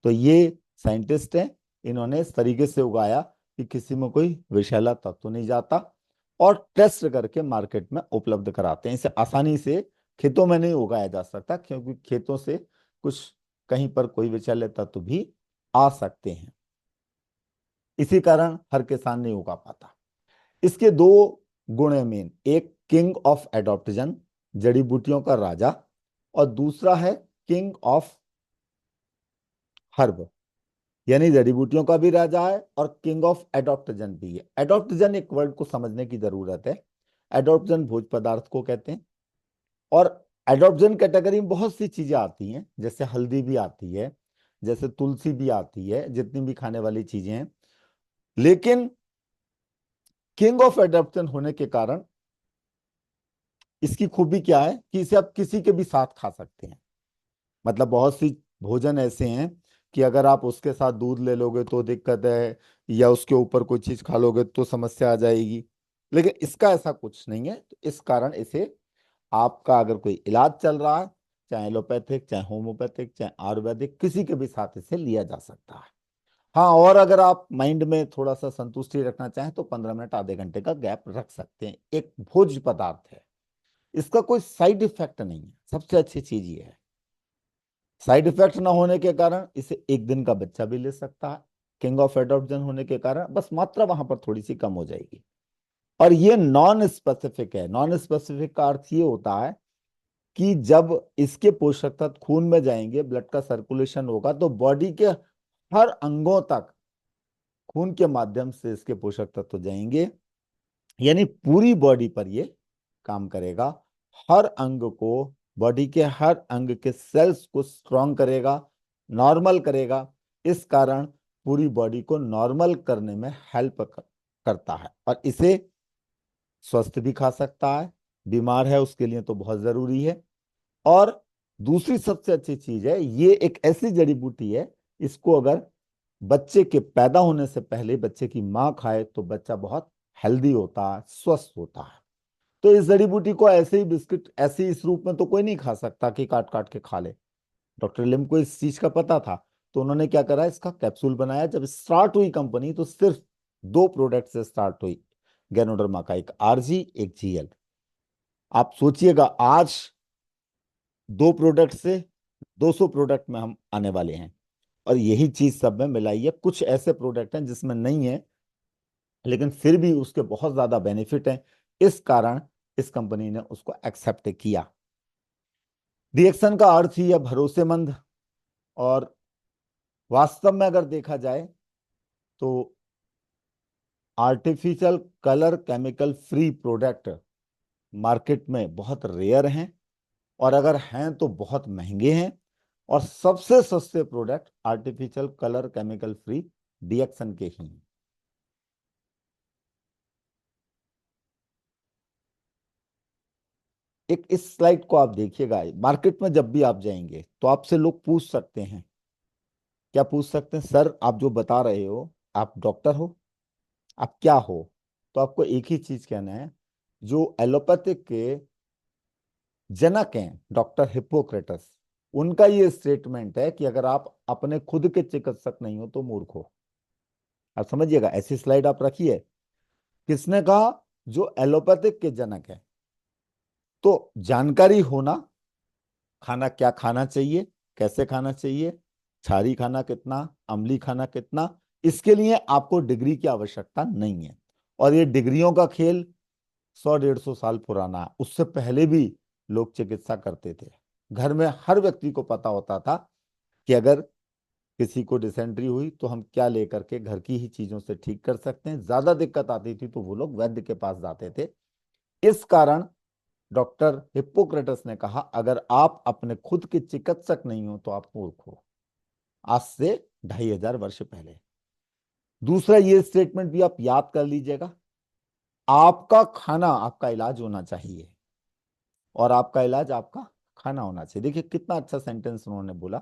तो ये साइंटिस्ट हैं, इन्होंने इस तरीके से उगाया कि किसी में कोई विषैला तत्व नहीं जाता, और टेस्ट करके मार्केट में उपलब्ध कराते हैं। इसे आसानी से खेतों में नहीं उगाया जा सकता, क्योंकि खेतों से कुछ कहीं पर कोई विषैले तत्व भी आ सकते हैं। इसी कारण हर किसान नहीं उगा पाता। इसके दो गुण है मेन, एक किंग ऑफ एडॉप्टजन, जड़ी बूटियों का राजा, और दूसरा है किंग ऑफ हर्ब, यानी जड़ी बूटियों का भी राजा है और किंग ऑफ एडॉप्टजन भी है। एडॉप्टजन एक वर्ड को समझने की जरूरत है। एडॉप्टजन भोज पदार्थ को कहते हैं, और एडॉप्टजन कैटेगरी में बहुत सी चीजें आती हैं, जैसे हल्दी भी आती है, जैसे तुलसी भी आती है, जितनी भी खाने वाली चीजें हैं। लेकिन किंग ऑफ एडॉप्टजन होने के कारण इसकी खूबी क्या है कि इसे आप किसी के भी साथ खा सकते हैं। मतलब बहुत सी भोजन ऐसे हैं कि अगर आप उसके साथ दूध ले लोगे तो दिक्कत है, या उसके ऊपर कोई चीज खा लोगे तो समस्या आ जाएगी। लेकिन इसका ऐसा कुछ नहीं है, तो इस कारण इसे आपका अगर कोई इलाज चल रहा है, चाहे एलोपैथिक, चाहे होम्योपैथिक, चाहे आयुर्वेदिक, किसी के भी साथ इसे लिया जा सकता है। हाँ, और अगर आप माइंड में थोड़ा सा संतुष्टि रखना चाहें तो 15 मिनट आधे घंटे का गैप रख सकते हैं। एक भोज्य पदार्थ है, इसका कोई साइड इफेक्ट नहीं है, सबसे अच्छी चीज ये है। साइड इफेक्ट ना होने के कारण इसे एक दिन का बच्चा भी ले सकता है। किंग ऑफ एडॉप्शन होने के कारण बस मात्रा वहां पर थोड़ी सी कम हो जाएगी। और ये नॉन स्पेसिफिक है। नॉन स्पेसिफिक का अर्थ ये होता है कि जब इसके पोषक तत्व खून में जाएंगे, ब्लड का सर्कुलेशन होगा, तो बॉडी के हर अंगों तक खून के माध्यम से इसके पोषक तत्व जाएंगे, यानी पूरी बॉडी पर ये काम करेगा। हर अंग को, बॉडी के हर अंग के सेल्स को स्ट्रॉन्ग करेगा, नॉर्मल करेगा। इस कारण पूरी बॉडी को नॉर्मल करने में हेल्प करता है। और इसे स्वस्थ भी खा सकता है, बीमार है उसके लिए तो बहुत जरूरी है। और दूसरी सबसे अच्छी चीज है, ये एक ऐसी जड़ी बूटी है, इसको अगर बच्चे के पैदा होने से पहले बच्चे की माँ खाए तो बच्चा बहुत हेल्दी होता है, स्वस्थ होता है। तो इस जड़ी बूटी को ऐसे ही बिस्किट, ऐसे ही इस रूप में तो कोई नहीं खा सकता कि काट काट के खा ले। डॉक्टर लिम को इस चीज का पता था, तो उन्होंने क्या करा, इसका कैप्सूल बनाया। जब स्टार्ट हुई कंपनी तो सिर्फ दो प्रोडक्ट से स्टार्ट हुई, गैनोडर्मा का, एक आरजी, एक जीएल। आप सोचिएगा आज 2 प्रोडक्ट से 200 प्रोडक्ट में हम आने वाले हैं, और यही चीज सब में मिलाई है। कुछ ऐसे प्रोडक्ट हैं जिसमें नहीं है, लेकिन फिर भी उसके बहुत ज्यादा बेनिफिट हैं। इस कारण इस कंपनी ने उसको एक्सेप्ट किया। रिएक्शन का अर्थ ही है भरोसेमंद, और वास्तव में अगर देखा जाए तो artificial colour chemical free product market में बहुत रेयर हैं, और अगर हैं तो बहुत महंगे हैं। और सबसे सस्ते product artificial colour chemical free reaction के ही हैं। एक इस स्लाइड को आप देखिएगा। मार्केट में जब भी आप जाएंगे तो आपसे लोग पूछ सकते हैं, क्या पूछ सकते हैं, सर आप जो बता रहे हो, आप डॉक्टर हो, आप क्या हो? तो आपको एक ही चीज कहना है, जो एलोपैथिक के जनक हैं डॉक्टर हिप्पोक्रेटस, उनका ये स्टेटमेंट है कि अगर आप अपने खुद के चिकित्सक नहीं हो तो मूर्ख हो। आप समझिएगा, ऐसी स्लाइड आप रखिए। किसने कहा? जो एलोपैथिक के जनक है। तो जानकारी होना, खाना क्या खाना चाहिए, कैसे खाना चाहिए, क्षारी खाना कितना, अम्लीय खाना कितना, इसके लिए आपको डिग्री की आवश्यकता नहीं है। और ये डिग्रियों का खेल 100-150 साल पुराना है। उससे पहले भी लोग चिकित्सा करते थे। घर में हर व्यक्ति को पता होता था कि अगर किसी को डिसेंट्री हुई तो हम क्या लेकर के घर की ही चीजों से ठीक कर सकते हैं। ज्यादा दिक्कत आती थी तो वो लोग वैद्य के पास जाते थे। इस कारण डॉक्टर हिप्पोक्रेटस ने कहा, अगर आप अपने खुद के चिकित्सक नहीं हो तो आप मूर्ख हो। आज से 2500 वर्ष पहले। दूसरा ये स्टेटमेंट भी आप याद कर लीजिएगा, आपका खाना आपका इलाज होना चाहिए, और आपका इलाज आपका खाना होना चाहिए। देखिए कितना अच्छा सेंटेंस उन्होंने बोला।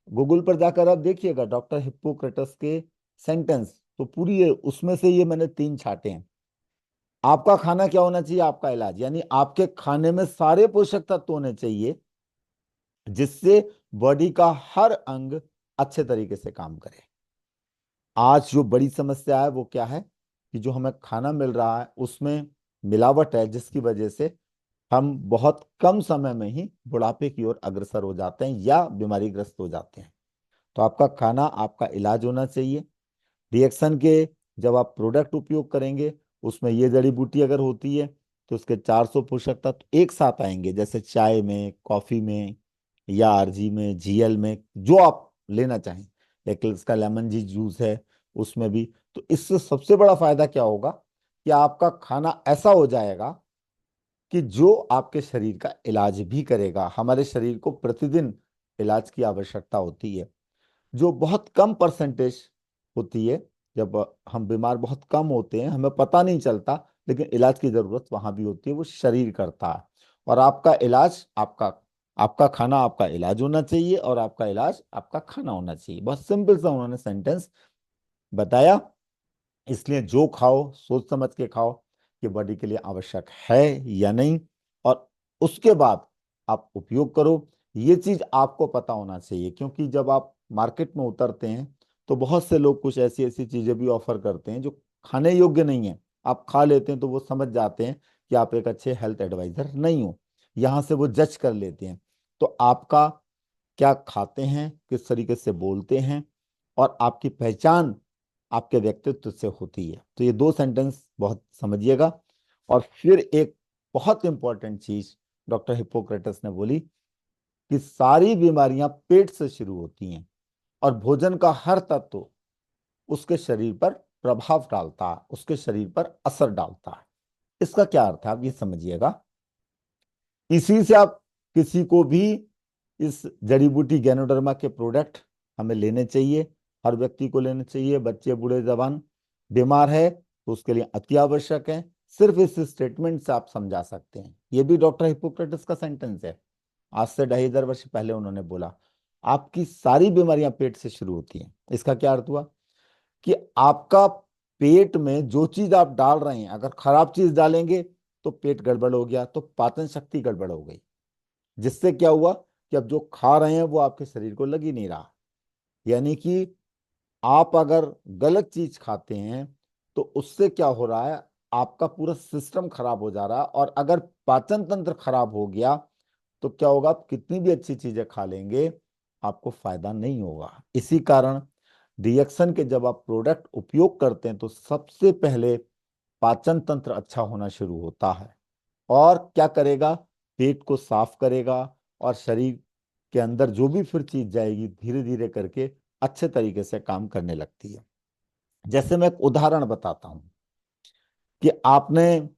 गूगल पर जाकर आप देखिएगा डॉक्टर हिप्पोक्रेटस के सेंटेंस, तो पूरी है उसमें से ये मैंने 3 छाटे हैं। आपका खाना क्या होना चाहिए? आपका इलाज, यानी आपके खाने में सारे पोषक तत्व होने चाहिए जिससे बॉडी का हर अंग अच्छे तरीके से काम करे। आज जो बड़ी समस्या है वो क्या है कि जो हमें खाना मिल रहा है उसमें मिलावट है, जिसकी वजह से हम बहुत कम समय में ही बुढ़ापे की ओर अग्रसर हो जाते हैं या बीमारीग्रस्त हो जाते हैं। तो आपका खाना आपका इलाज होना चाहिए। रिएक्शन के जब आप प्रोडक्ट उपयोग करेंगे, उसमें ये जड़ी बूटी अगर होती है तो उसके 400 पोषक तत्व एक साथ आएंगे, जैसे चाय में, कॉफी में या आरजी में, जीएल में, जो आप लेना चाहें। लेकिन इसका लेमन जी जूस है उसमें भी। तो इससे सबसे बड़ा फायदा क्या होगा कि आपका खाना ऐसा हो जाएगा कि जो आपके शरीर का इलाज भी करेगा। हमारे शरीर को प्रतिदिन इलाज की आवश्यकता होती है, जो बहुत कम परसेंटेज होती है। जब हम बीमार बहुत कम होते हैं, हमें पता नहीं चलता, लेकिन इलाज की जरूरत वहां भी होती है, वो शरीर करता है। और आपका इलाज आपका आपका खाना आपका इलाज होना चाहिए, और आपका इलाज आपका खाना होना चाहिए। बहुत सिंपल सा उन्होंने सेंटेंस बताया। इसलिए जो खाओ सोच समझ के खाओ कि बॉडी के लिए आवश्यक है या नहीं, और उसके बाद आप उपयोग करो। ये चीज आपको पता होना चाहिए, क्योंकि जब आप मार्केट में उतरते हैं तो बहुत से लोग कुछ ऐसी ऐसी चीजें भी ऑफर करते हैं जो खाने योग्य नहीं है। आप खा लेते हैं तो वो समझ जाते हैं कि आप एक अच्छे हेल्थ एडवाइजर नहीं हो। यहाँ से वो जज कर लेते हैं। तो आपका क्या खाते हैं, किस तरीके से बोलते हैं, और आपकी पहचान आपके व्यक्तित्व से होती है। तो ये दो सेंटेंस बहुत समझिएगा। और फिर एक बहुत इंपॉर्टेंट चीज डॉक्टर हिप्पोक्रेटस ने बोली कि सारी बीमारियां पेट से शुरू होती हैं, और भोजन का हर तत्व उसके शरीर पर प्रभाव डालता है, उसके शरीर पर असर डालता है। इसका क्या अर्थ है, आप ये समझिएगा। इसी से आप किसी को भी इस जड़ी बूटी गैनोडर्मा के प्रोडक्ट हमें लेने चाहिए। हर व्यक्ति को लेने चाहिए, बच्चे बूढ़े जवान। बीमार है तो उसके लिए अति आवश्यक है। सिर्फ इस स्टेटमेंट से आप समझा सकते हैं। ये भी डॉक्टर हिप्पोक्रेटस का सेंटेंस है, आज से 2500 वर्ष पहले उन्होंने बोला। आपकी सारी बीमारियां पेट से शुरू होती हैं। इसका क्या अर्थ हुआ कि आपका पेट में जो चीज आप डाल रहे हैं, अगर खराब चीज डालेंगे तो पेट गड़बड़ हो गया, तो पाचन शक्ति गड़बड़ हो गई। जिससे क्या हुआ कि अब जो खा रहे हैं वो आपके शरीर को लग ही नहीं रहा। यानी कि आप अगर गलत चीज खाते हैं तो उससे क्या हो रहा है, आपका पूरा सिस्टम खराब हो जा रहा है। और अगर पाचन तंत्र खराब हो गया तो क्या होगा, आप कितनी भी अच्छी चीजें खा लेंगे, आपको फायदा नहीं होगा। इसी कारण रिएक्शन के जब आप प्रोडक्ट उपयोग करते हैं तो सबसे पहले पाचन तंत्र अच्छा होना शुरू होता है। और क्या करेगा, पेट को साफ करेगा, और शरीर के अंदर जो भी फिर चीज जाएगी धीरे धीरे करके अच्छे तरीके से काम करने लगती है। जैसे मैं एक उदाहरण बताता हूं कि आपने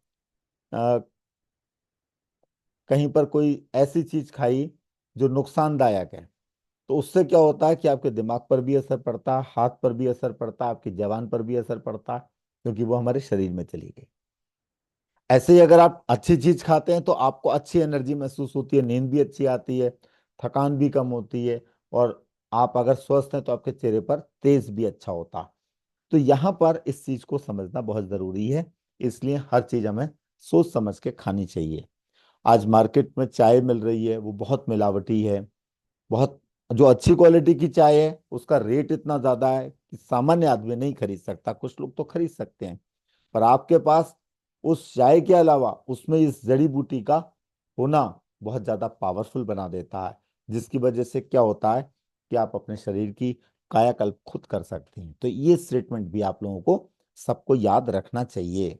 कहीं पर कोई ऐसी चीज खाई जो नुकसानदायक है, तो उससे क्या होता है कि आपके दिमाग पर भी असर पड़ता है, हाथ पर भी असर पड़ता है, आपकी जबान पर भी असर पड़ता है, क्योंकि वो हमारे शरीर में चली गई। ऐसे ही अगर आप अच्छी चीज खाते हैं तो आपको अच्छी एनर्जी महसूस होती है, नींद भी अच्छी आती है, थकान भी कम होती है, और आप अगर स्वस्थ हैं तो आपके चेहरे पर तेज भी अच्छा होता है। तो यहाँ पर इस चीज को समझना बहुत जरूरी है। इसलिए हर चीज हमें सोच समझ के खानी चाहिए। आज मार्केट में चाय मिल रही है वो बहुत मिलावटी है। बहुत जो अच्छी क्वालिटी की चाय है उसका रेट इतना ज्यादा है कि सामान्य आदमी नहीं खरीद सकता। कुछ लोग तो खरीद सकते हैं, पर आपके पास उस चाय के अलावा उसमें इस जड़ी बूटी का होना बहुत ज्यादा पावरफुल बना देता है, जिसकी वजह से क्या होता है कि आप अपने शरीर की कायाकल्प खुद कर सकते हैं। तो ये स्टेटमेंट भी आप लोगों को सबको याद रखना चाहिए।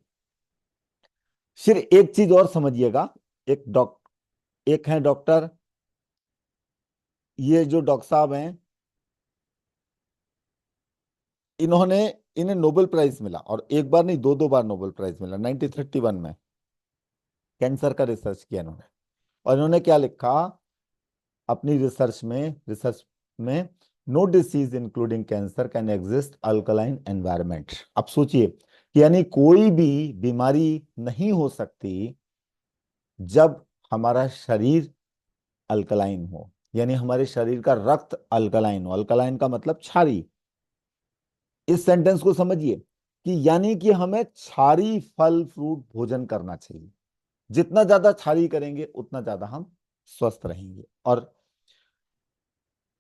फिर एक चीज और समझिएगा। एक है डॉक्टर, ये जो डॉक्टर साहब हैं, इन्होंने इन्हें नोबेल प्राइज मिला, और एक बार नहीं दो दो बार नोबेल प्राइज मिला। 1931 में कैंसर का रिसर्च किया इन्होंने। और इन्होंने क्या लिखा अपनी रिसर्च में no disease including cancer can exist alkaline environment. अब सोचिए कि यानी कोई भी बीमारी नहीं हो सकती जब हमारा शरीर अल्कलाइन हो, यानी हमारे शरीर का रक्त अल्कलाइन हो। अल्कलाइन का मतलब क्षारी। इस सेंटेंस को समझिए कि यानी कि हमें क्षारी फल फ्रूट भोजन करना चाहिए। जितना ज्यादा क्षारी करेंगे उतना ज्यादा हम स्वस्थ रहेंगे। और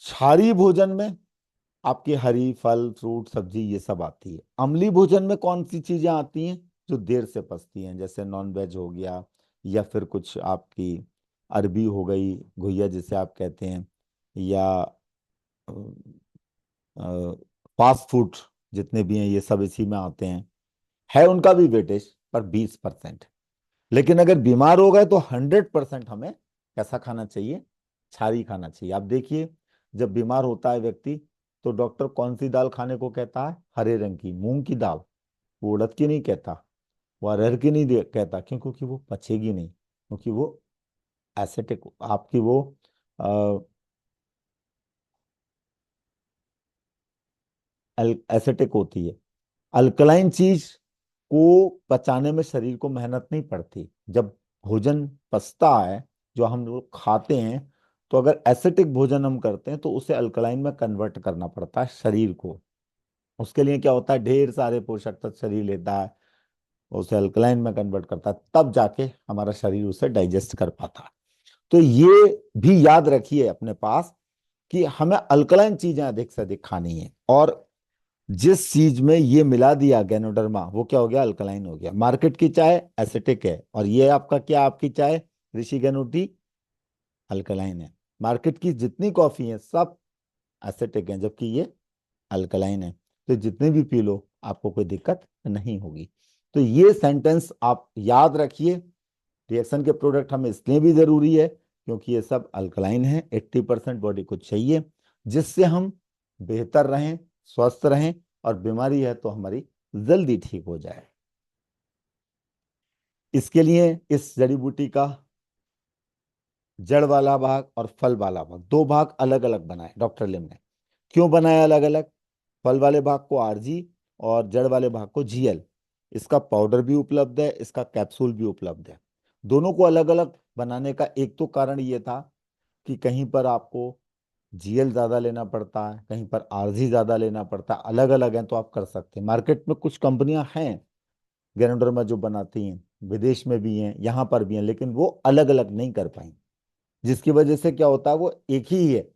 क्षारी भोजन में आपकी हरी फल फ्रूट सब्जी ये सब आती है। अम्लीय भोजन में कौन सी चीजें आती हैं जो देर से पचती हैं, जैसे नॉन वेज हो गया, या फिर कुछ आपकी अरबी हो गई, घुइया जिसे आप कहते हैं, या फास्ट फूड जितने भी हैं ये सब इसी में आते हैं, है उनका भी वेटेज पर 20%। लेकिन अगर बीमार हो गए तो 100% हमें कैसा खाना चाहिए, क्षारीय खाना चाहिए। आप देखिए, जब बीमार होता है व्यक्ति तो डॉक्टर कौन सी दाल खाने को कहता है? हरे रंग की मूंग की दाल। वो उड़द की नहीं कहता, वो अरहर की नहीं कहता। क्यों? क्योंकि वो पचेगी नहीं, क्योंकि वो एसिटिक आपकी वो एसिटिक होती है। अल्कलाइन चीज को पचाने में शरीर को मेहनत नहीं पड़ती। जब भोजन पचता है, जो हम लोग खाते हैं, तो अगर एसिटिक भोजन हम करते हैं तो उसे अल्कलाइन में कन्वर्ट करना पड़ता है शरीर को। उसके लिए क्या होता है, ढेर सारे पोषक तत्व शरीर लेता है, उसे अल्कलाइन में कन्वर्ट करता है, तब जाके हमारा शरीर उसे डाइजेस्ट कर पाता है। तो ये भी याद रखिए अपने पास कि हमें अल्कलाइन चीजें अधिक से अधिक खानी है। और जिस चीज में ये मिला दिया गैनोडर्मा, वो क्या हो गया? अल्कलाइन हो गया। मार्केट की चाय एसिटिक है, और ये आपका क्या, आपकी चाय ऋषि गैनोटी अल्कलाइन है। मार्केट की जितनी कॉफी है सब एसिटिक है, जबकि ये अल्कलाइन है। तो जितने भी पी लो आपको कोई दिक्कत नहीं होगी। तो ये सेंटेंस आप याद रखिए। रिएक्शन के प्रोडक्ट हमें इसलिए भी जरूरी है क्योंकि ये सब अल्कलाइन है। 80% बॉडी को चाहिए, जिससे हम बेहतर रहें, स्वस्थ रहें, और बीमारी है तो हमारी जल्दी ठीक हो जाए। इसके लिए इस जड़ी बूटी का जड़ वाला भाग और फल वाला भाग, दो भाग अलग अलग बनाए डॉक्टर लिम ने। क्यों बनाया अलग अलग? फल वाले भाग को आरजी और जड़ वाले भाग को जीएल। इसका पाउडर भी उपलब्ध है, इसका कैप्सूल भी उपलब्ध है। दोनों को अलग अलग बनाने का एक तो कारण ये था कि कहीं पर आपको जीएल ज्यादा लेना पड़ता है, कहीं पर आरजी ज्यादा लेना पड़ता है। अलग अलग है तो आप कर सकते हैं। मार्केट में कुछ कंपनियां हैं गैनोडर्मा जो बनाती हैं, विदेश में भी हैं, यहाँ पर भी हैं, लेकिन वो अलग अलग नहीं कर पाई, जिसकी वजह से क्या होता है, वो एक ही है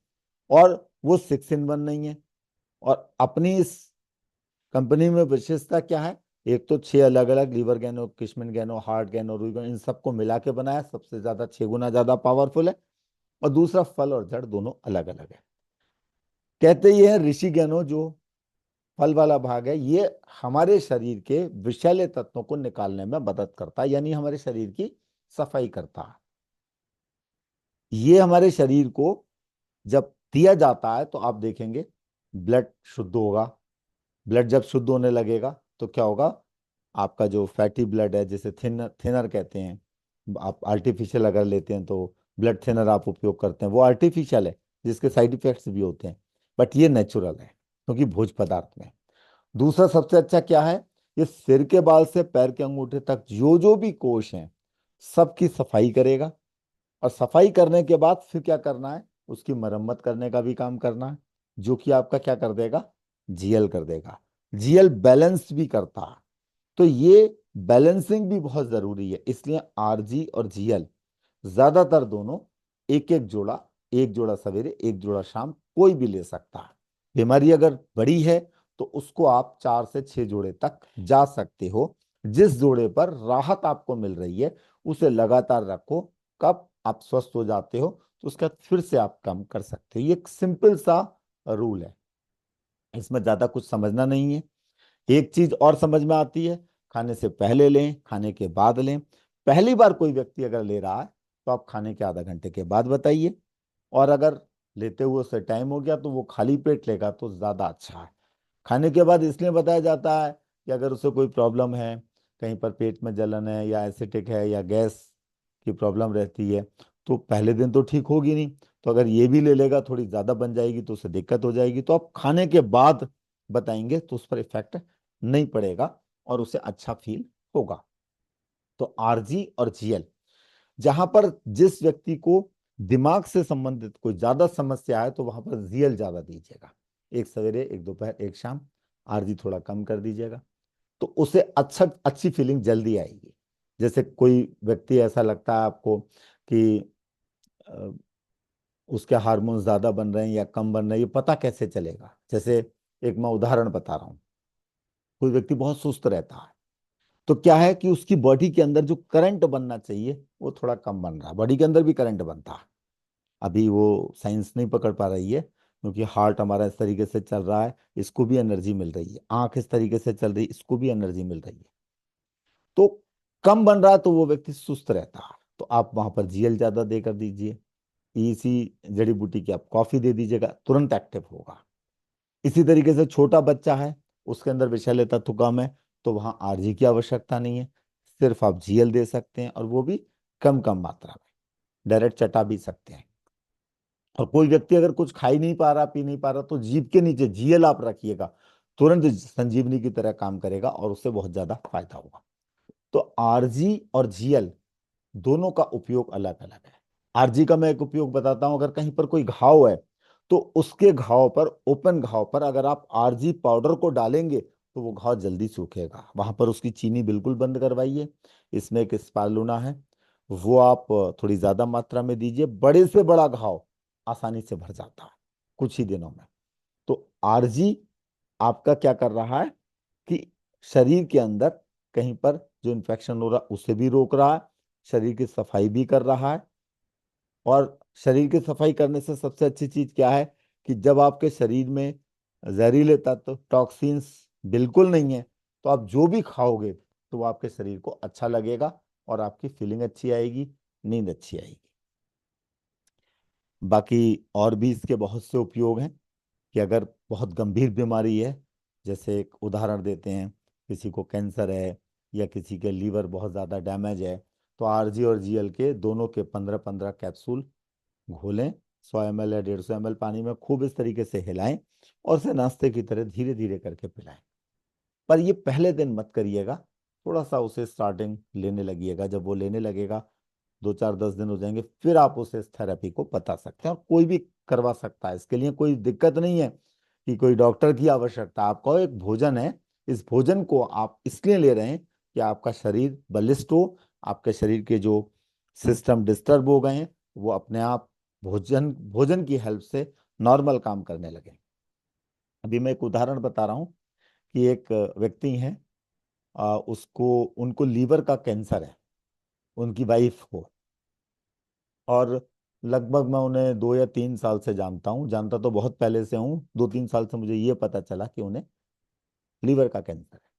और वो 6 in 1 नहीं है। और अपनी इस कंपनी में विशेषता क्या है? एक तो 6 अलग अलग लीवर गैनो, किशमिन गैनो, हार्ट गैनो, रुई गैनो, इन सबको मिला के बनाया, सबसे ज्यादा 6 गुना ज्यादा पावरफुल है। और दूसरा फल और जड़ दोनों अलग अलग है। कहते ये है ऋषि गैनो जो फल वाला भाग है, ये हमारे शरीर के विषैले तत्वों को निकालने में मदद करता है, यानी हमारे शरीर की सफाई करता है। ये हमारे शरीर को जब दिया जाता है तो आप देखेंगे ब्लड शुद्ध होगा। ब्लड जब शुद्ध होने लगेगा तो क्या होगा? आपका जो फैटी ब्लड है, जिसे थिनर कहते हैं, आप आर्टिफिशियल अगर लेते हैं तो ब्लड थिनर आप उपयोग करते हैं, वो आर्टिफिशियल है, जिसके साइड इफेक्ट्स भी होते हैं। बट ये नेचुरल है क्योंकि भोज पदार्थ में। दूसरा सबसे अच्छा क्या है? ये सिर के बाल से पैर के अंगूठे तक जो जो भी कोश हैं सबकी सफाई करेगा। और सफाई करने के बाद फिर क्या करना है? उसकी मरम्मत करने का भी काम करना है, जो कि आपका क्या कर देगा? जीएल कर देगा। जीएल बैलेंस भी करता है। तो ये बैलेंसिंग भी बहुत जरूरी है, इसलिए आरजी और जीएल ज्यादातर दोनों एक जोड़ा सवेरे, एक जोड़ा शाम, कोई भी ले सकता है। बीमारी अगर बड़ी है तो उसको आप 4 से 6 जोड़े तक जा सकते हो। जिस जोड़े पर राहत आपको मिल रही है उसे लगातार रखो। कब आप स्वस्थ हो जाते हो तो उसका फिर से आप कम कर सकते हो। ये एक सिंपल सा रूल है, इसमें ज्यादा कुछ समझना नहीं है। एक चीज और समझ में आती है, खाने से पहले लें, खाने के बाद लें। पहली बार कोई व्यक्ति अगर ले रहा है तो आप खाने के आधा घंटे के बाद बताइए, और अगर लेते हुए उससे टाइम हो गया तो वो खाली पेट लेगा तो ज्यादा अच्छा है। खाने के बाद इसलिए बताया जाता है कि अगर उसे कोई प्रॉब्लम है, कहीं पर पेट में जलन है या एसिडिक है या गैस की प्रॉब्लम रहती है, तो पहले दिन तो ठीक होगी नहीं। तो अगर ये भी ले लेगा, थोड़ी ज्यादा बन जाएगी तो उसे दिक्कत हो जाएगी। तो आप खाने के बाद बताएंगे तो उस पर इफेक्ट नहीं पड़ेगा और उसे अच्छा फील होगा। तो आरजी और जीएल, जहां पर जिस व्यक्ति को दिमाग से संबंधित कोई ज्यादा समस्या है तो वहां पर जीएल ज्यादा दीजिएगा। एक सवेरे, एक दोपहर, एक शाम। आरजी थोड़ा कम कर दीजिएगा तो उसे अच्छी फीलिंग जल्दी आएगी। जैसे कोई व्यक्ति ऐसा लगता है आपको कि अ, उसके हार्मोन ज्यादा बन रहे हैं या कम बन रहे हैं, ये पता कैसे चलेगा? जैसे एक मैं उदाहरण बता रहा हूँ। कोई व्यक्ति बहुत सुस्त रहता है, तो क्या है कि उसकी बॉडी के अंदर जो करंट बनना चाहिए वो थोड़ा कम बन रहा है। बॉडी के अंदर भी करंट बनता है, अभी वो साइंस नहीं पकड़ पा रही है, क्योंकि हार्ट हमारा इस तरीके से चल रहा है, इसको भी एनर्जी मिल रही है, आंख इस तरीके से चल रही है, इसको भी एनर्जी मिल रही है। तो कम बन रहा है तो वो व्यक्ति सुस्त रहता है, तो आप वहां पर जीएल ज्यादा देकर दीजिए। इसी जड़ी बूटी की आप कॉफी दे दीजिएगा, तुरंत एक्टिव होगा। इसी तरीके से छोटा बच्चा है, उसके अंदर विषैले तत्व कम है, तो वहां आरजी की आवश्यकता नहीं है, सिर्फ आप जीएल दे सकते हैं, और वो भी कम कम मात्रा में, डायरेक्ट चटा भी सकते हैं। और कोई व्यक्ति अगर कुछ खा ही नहीं पा रहा, पी नहीं पा रहा, तो जीभ के नीचे जीएल आप रखिएगा, तुरंत संजीवनी की तरह काम करेगा और उससे बहुत ज्यादा फायदा होगा। तो आरजी और जीएल दोनों का उपयोग अलग अलग है। आरजी का मैं एक उपयोग बताता हूं, अगर कहीं पर कोई घाव है तो उसके घाव पर, ओपन घाव पर अगर आप आरजी पाउडर को डालेंगे तो वो घाव जल्दी सूखेगा। वहां पर उसकी चीनी बिल्कुल बंद करवाइए। इसमें एक स्पालूना है, वो आप थोड़ी ज्यादा मात्रा में दीजिए, बड़े से बड़ा घाव आसानी से भर जाता है कुछ ही दिनों में। तो आरजी आपका क्या कर रहा है कि शरीर के अंदर कहीं पर जो इन्फेक्शन हो रहा है उसे भी रोक रहा है, शरीर की सफाई भी कर रहा है। और शरीर की सफाई करने से सबसे अच्छी चीज क्या है कि जब आपके शरीर में जहरीले तत्व, टॉक्सिन्स बिल्कुल नहीं है, तो आप जो भी खाओगे तो वो आपके शरीर को अच्छा लगेगा और आपकी फीलिंग अच्छी आएगी, नींद अच्छी आएगी। बाकी और भी इसके बहुत से उपयोग हैं कि अगर बहुत गंभीर बीमारी है, जैसे एक उदाहरण देते हैं, किसी को कैंसर है या किसी के लीवर बहुत ज़्यादा डैमेज है, तो आरजी और जीएल के दोनों के 15-15 कैप्सूल घोलें, 100 ml या 150 ml पानी में, खूब इस तरीके से हिलाएं और उसे नाश्ते की तरह धीरे धीरे करके पिलाएं। पर ये पहले दिन मत करिएगा, थोड़ा सा उसे स्टार्टिंग लेने लगिएगा। जब वो लेने लगेगा, 2-4-10 दिन हो जाएंगे, फिर आप उसे इस थेरेपी को बता सकते हैं, और कोई भी करवा सकता है, इसके लिए कोई दिक्कत नहीं है कि कोई डॉक्टर की आवश्यकता। आपका एक भोजन है, इस भोजन को आप इसलिए ले रहे हैं कि आपका शरीर बलिष्ठ हो, आपके शरीर के जो सिस्टम डिस्टर्ब हो गए हैं वो अपने आप भोजन भोजन की हेल्प से नॉर्मल काम करने लगे। अभी मैं एक उदाहरण बता रहा हूँ कि एक व्यक्ति है, उसको उनको लीवर का कैंसर है, उनकी वाइफ को। और लगभग मैं उन्हें 2 या 3 साल से जानता हूँ, जानता तो बहुत पहले से हूँ, 2-3 साल से मुझे ये पता चला कि उन्हें लीवर का कैंसर है।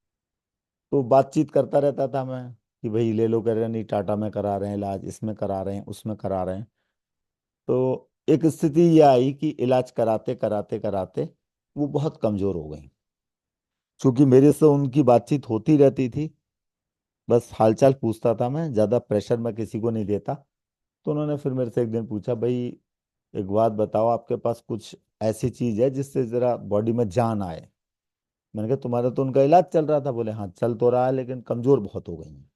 तो बातचीत करता रहता था मैं कि भाई ले लो, कह रहे नहीं टाटा में करा रहे हैं इलाज, इसमें करा रहे हैं, उसमें करा रहे हैं। तो एक स्थिति ये आई कि इलाज कराते कराते कराते वो बहुत कमजोर हो गई। चूंकि मेरे से उनकी बातचीत होती रहती थी, बस हालचाल पूछता था मैं, ज्यादा प्रेशर मैं किसी को नहीं देता। तो उन्होंने फिर मेरे से एक दिन पूछा, भाई एक बात बताओ, आपके पास कुछ ऐसी चीज है जिससे जरा बॉडी में जान आए? मैंने कहा तुम्हारा तो उनका इलाज चल रहा था। बोले हाँ चल तो रहा है, लेकिन कमजोर बहुत हो गई हैं।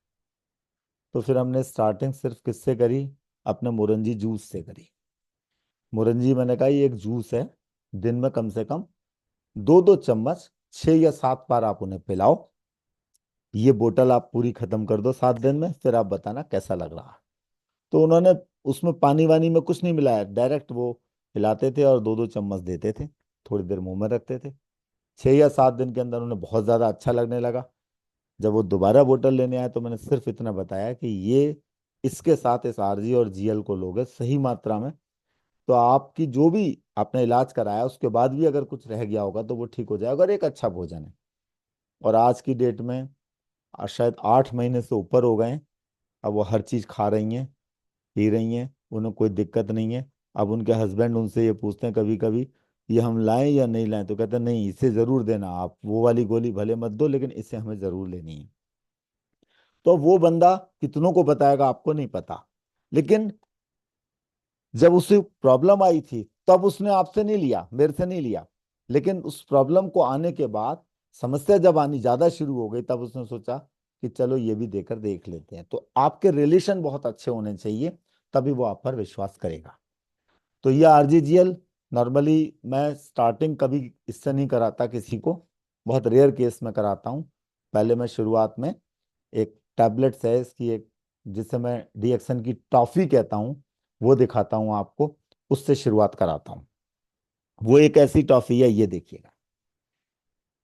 तो फिर हमने स्टार्टिंग सिर्फ किससे करी, अपने मोरंजी जूस से करी। मोरंजी, मैंने कहा ये एक जूस है, दिन में कम से कम 2-2 चम्मच 6 या 7 बार आप उन्हें पिलाओ। ये बोतल आप पूरी खत्म कर दो 7 दिन में, फिर आप बताना कैसा लग रहा है। तो उन्होंने उसमें पानी वानी में कुछ नहीं मिलाया, डायरेक्ट वो पिलाते थे और 2-2 चम्मच देते थे, थोड़ी देर मुंह में रखते थे। 6 या 7 दिन के अंदर उन्हें बहुत ज्यादा अच्छा लगने लगा। जब वो दोबारा बोतल लेने आए तो मैंने सिर्फ इतना बताया कि ये इसके साथ इस आरजी और जीएल को लोगे सही मात्रा में, तो आपकी जो भी आपने इलाज कराया उसके बाद भी अगर कुछ रह गया होगा तो वो ठीक हो जाएगा, और एक अच्छा भोजन है। और आज की डेट में शायद 8 महीने से ऊपर हो गए हैं, अब वो हर चीज खा रही हैं, पी रही हैं, उन्हें कोई दिक्कत नहीं है। अब उनके हस्बैंड उनसे ये पूछते हैं कभी कभी, ये हम लाएं या नहीं लाएं? तो कहते हैं नहीं, इसे जरूर देना, आप वो वाली गोली भले मत दो, लेकिन इसे हमें जरूर लेनी है। तो वो बंदा कितनों को बताएगा आपको नहीं पता, लेकिन जब उसे प्रॉब्लम आई थी तब उसने आपसे नहीं लिया, मेरे से नहीं लिया। लेकिन उस प्रॉब्लम को आने के बाद, समस्या जब आनी ज्यादा शुरू हो गई, तब उसने सोचा कि चलो ये भी देकर देख लेते हैं। तो आपके रिलेशन बहुत अच्छे होने चाहिए, तभी वो आप पर विश्वास करेगा। तो ये आरजीजीएल नॉर्मली मैं स्टार्टिंग कभी इससे नहीं कराता किसी को, बहुत रेयर केस में कराता हूँ। पहले मैं शुरुआत में एक टैबलेट्स है इसकी, एक जिसे मैं डीएक्सन की टॉफी कहता हूँ, वो दिखाता हूँ आपको, उससे शुरुआत कराता हूँ। वो एक ऐसी टॉफी है, ये देखिएगा,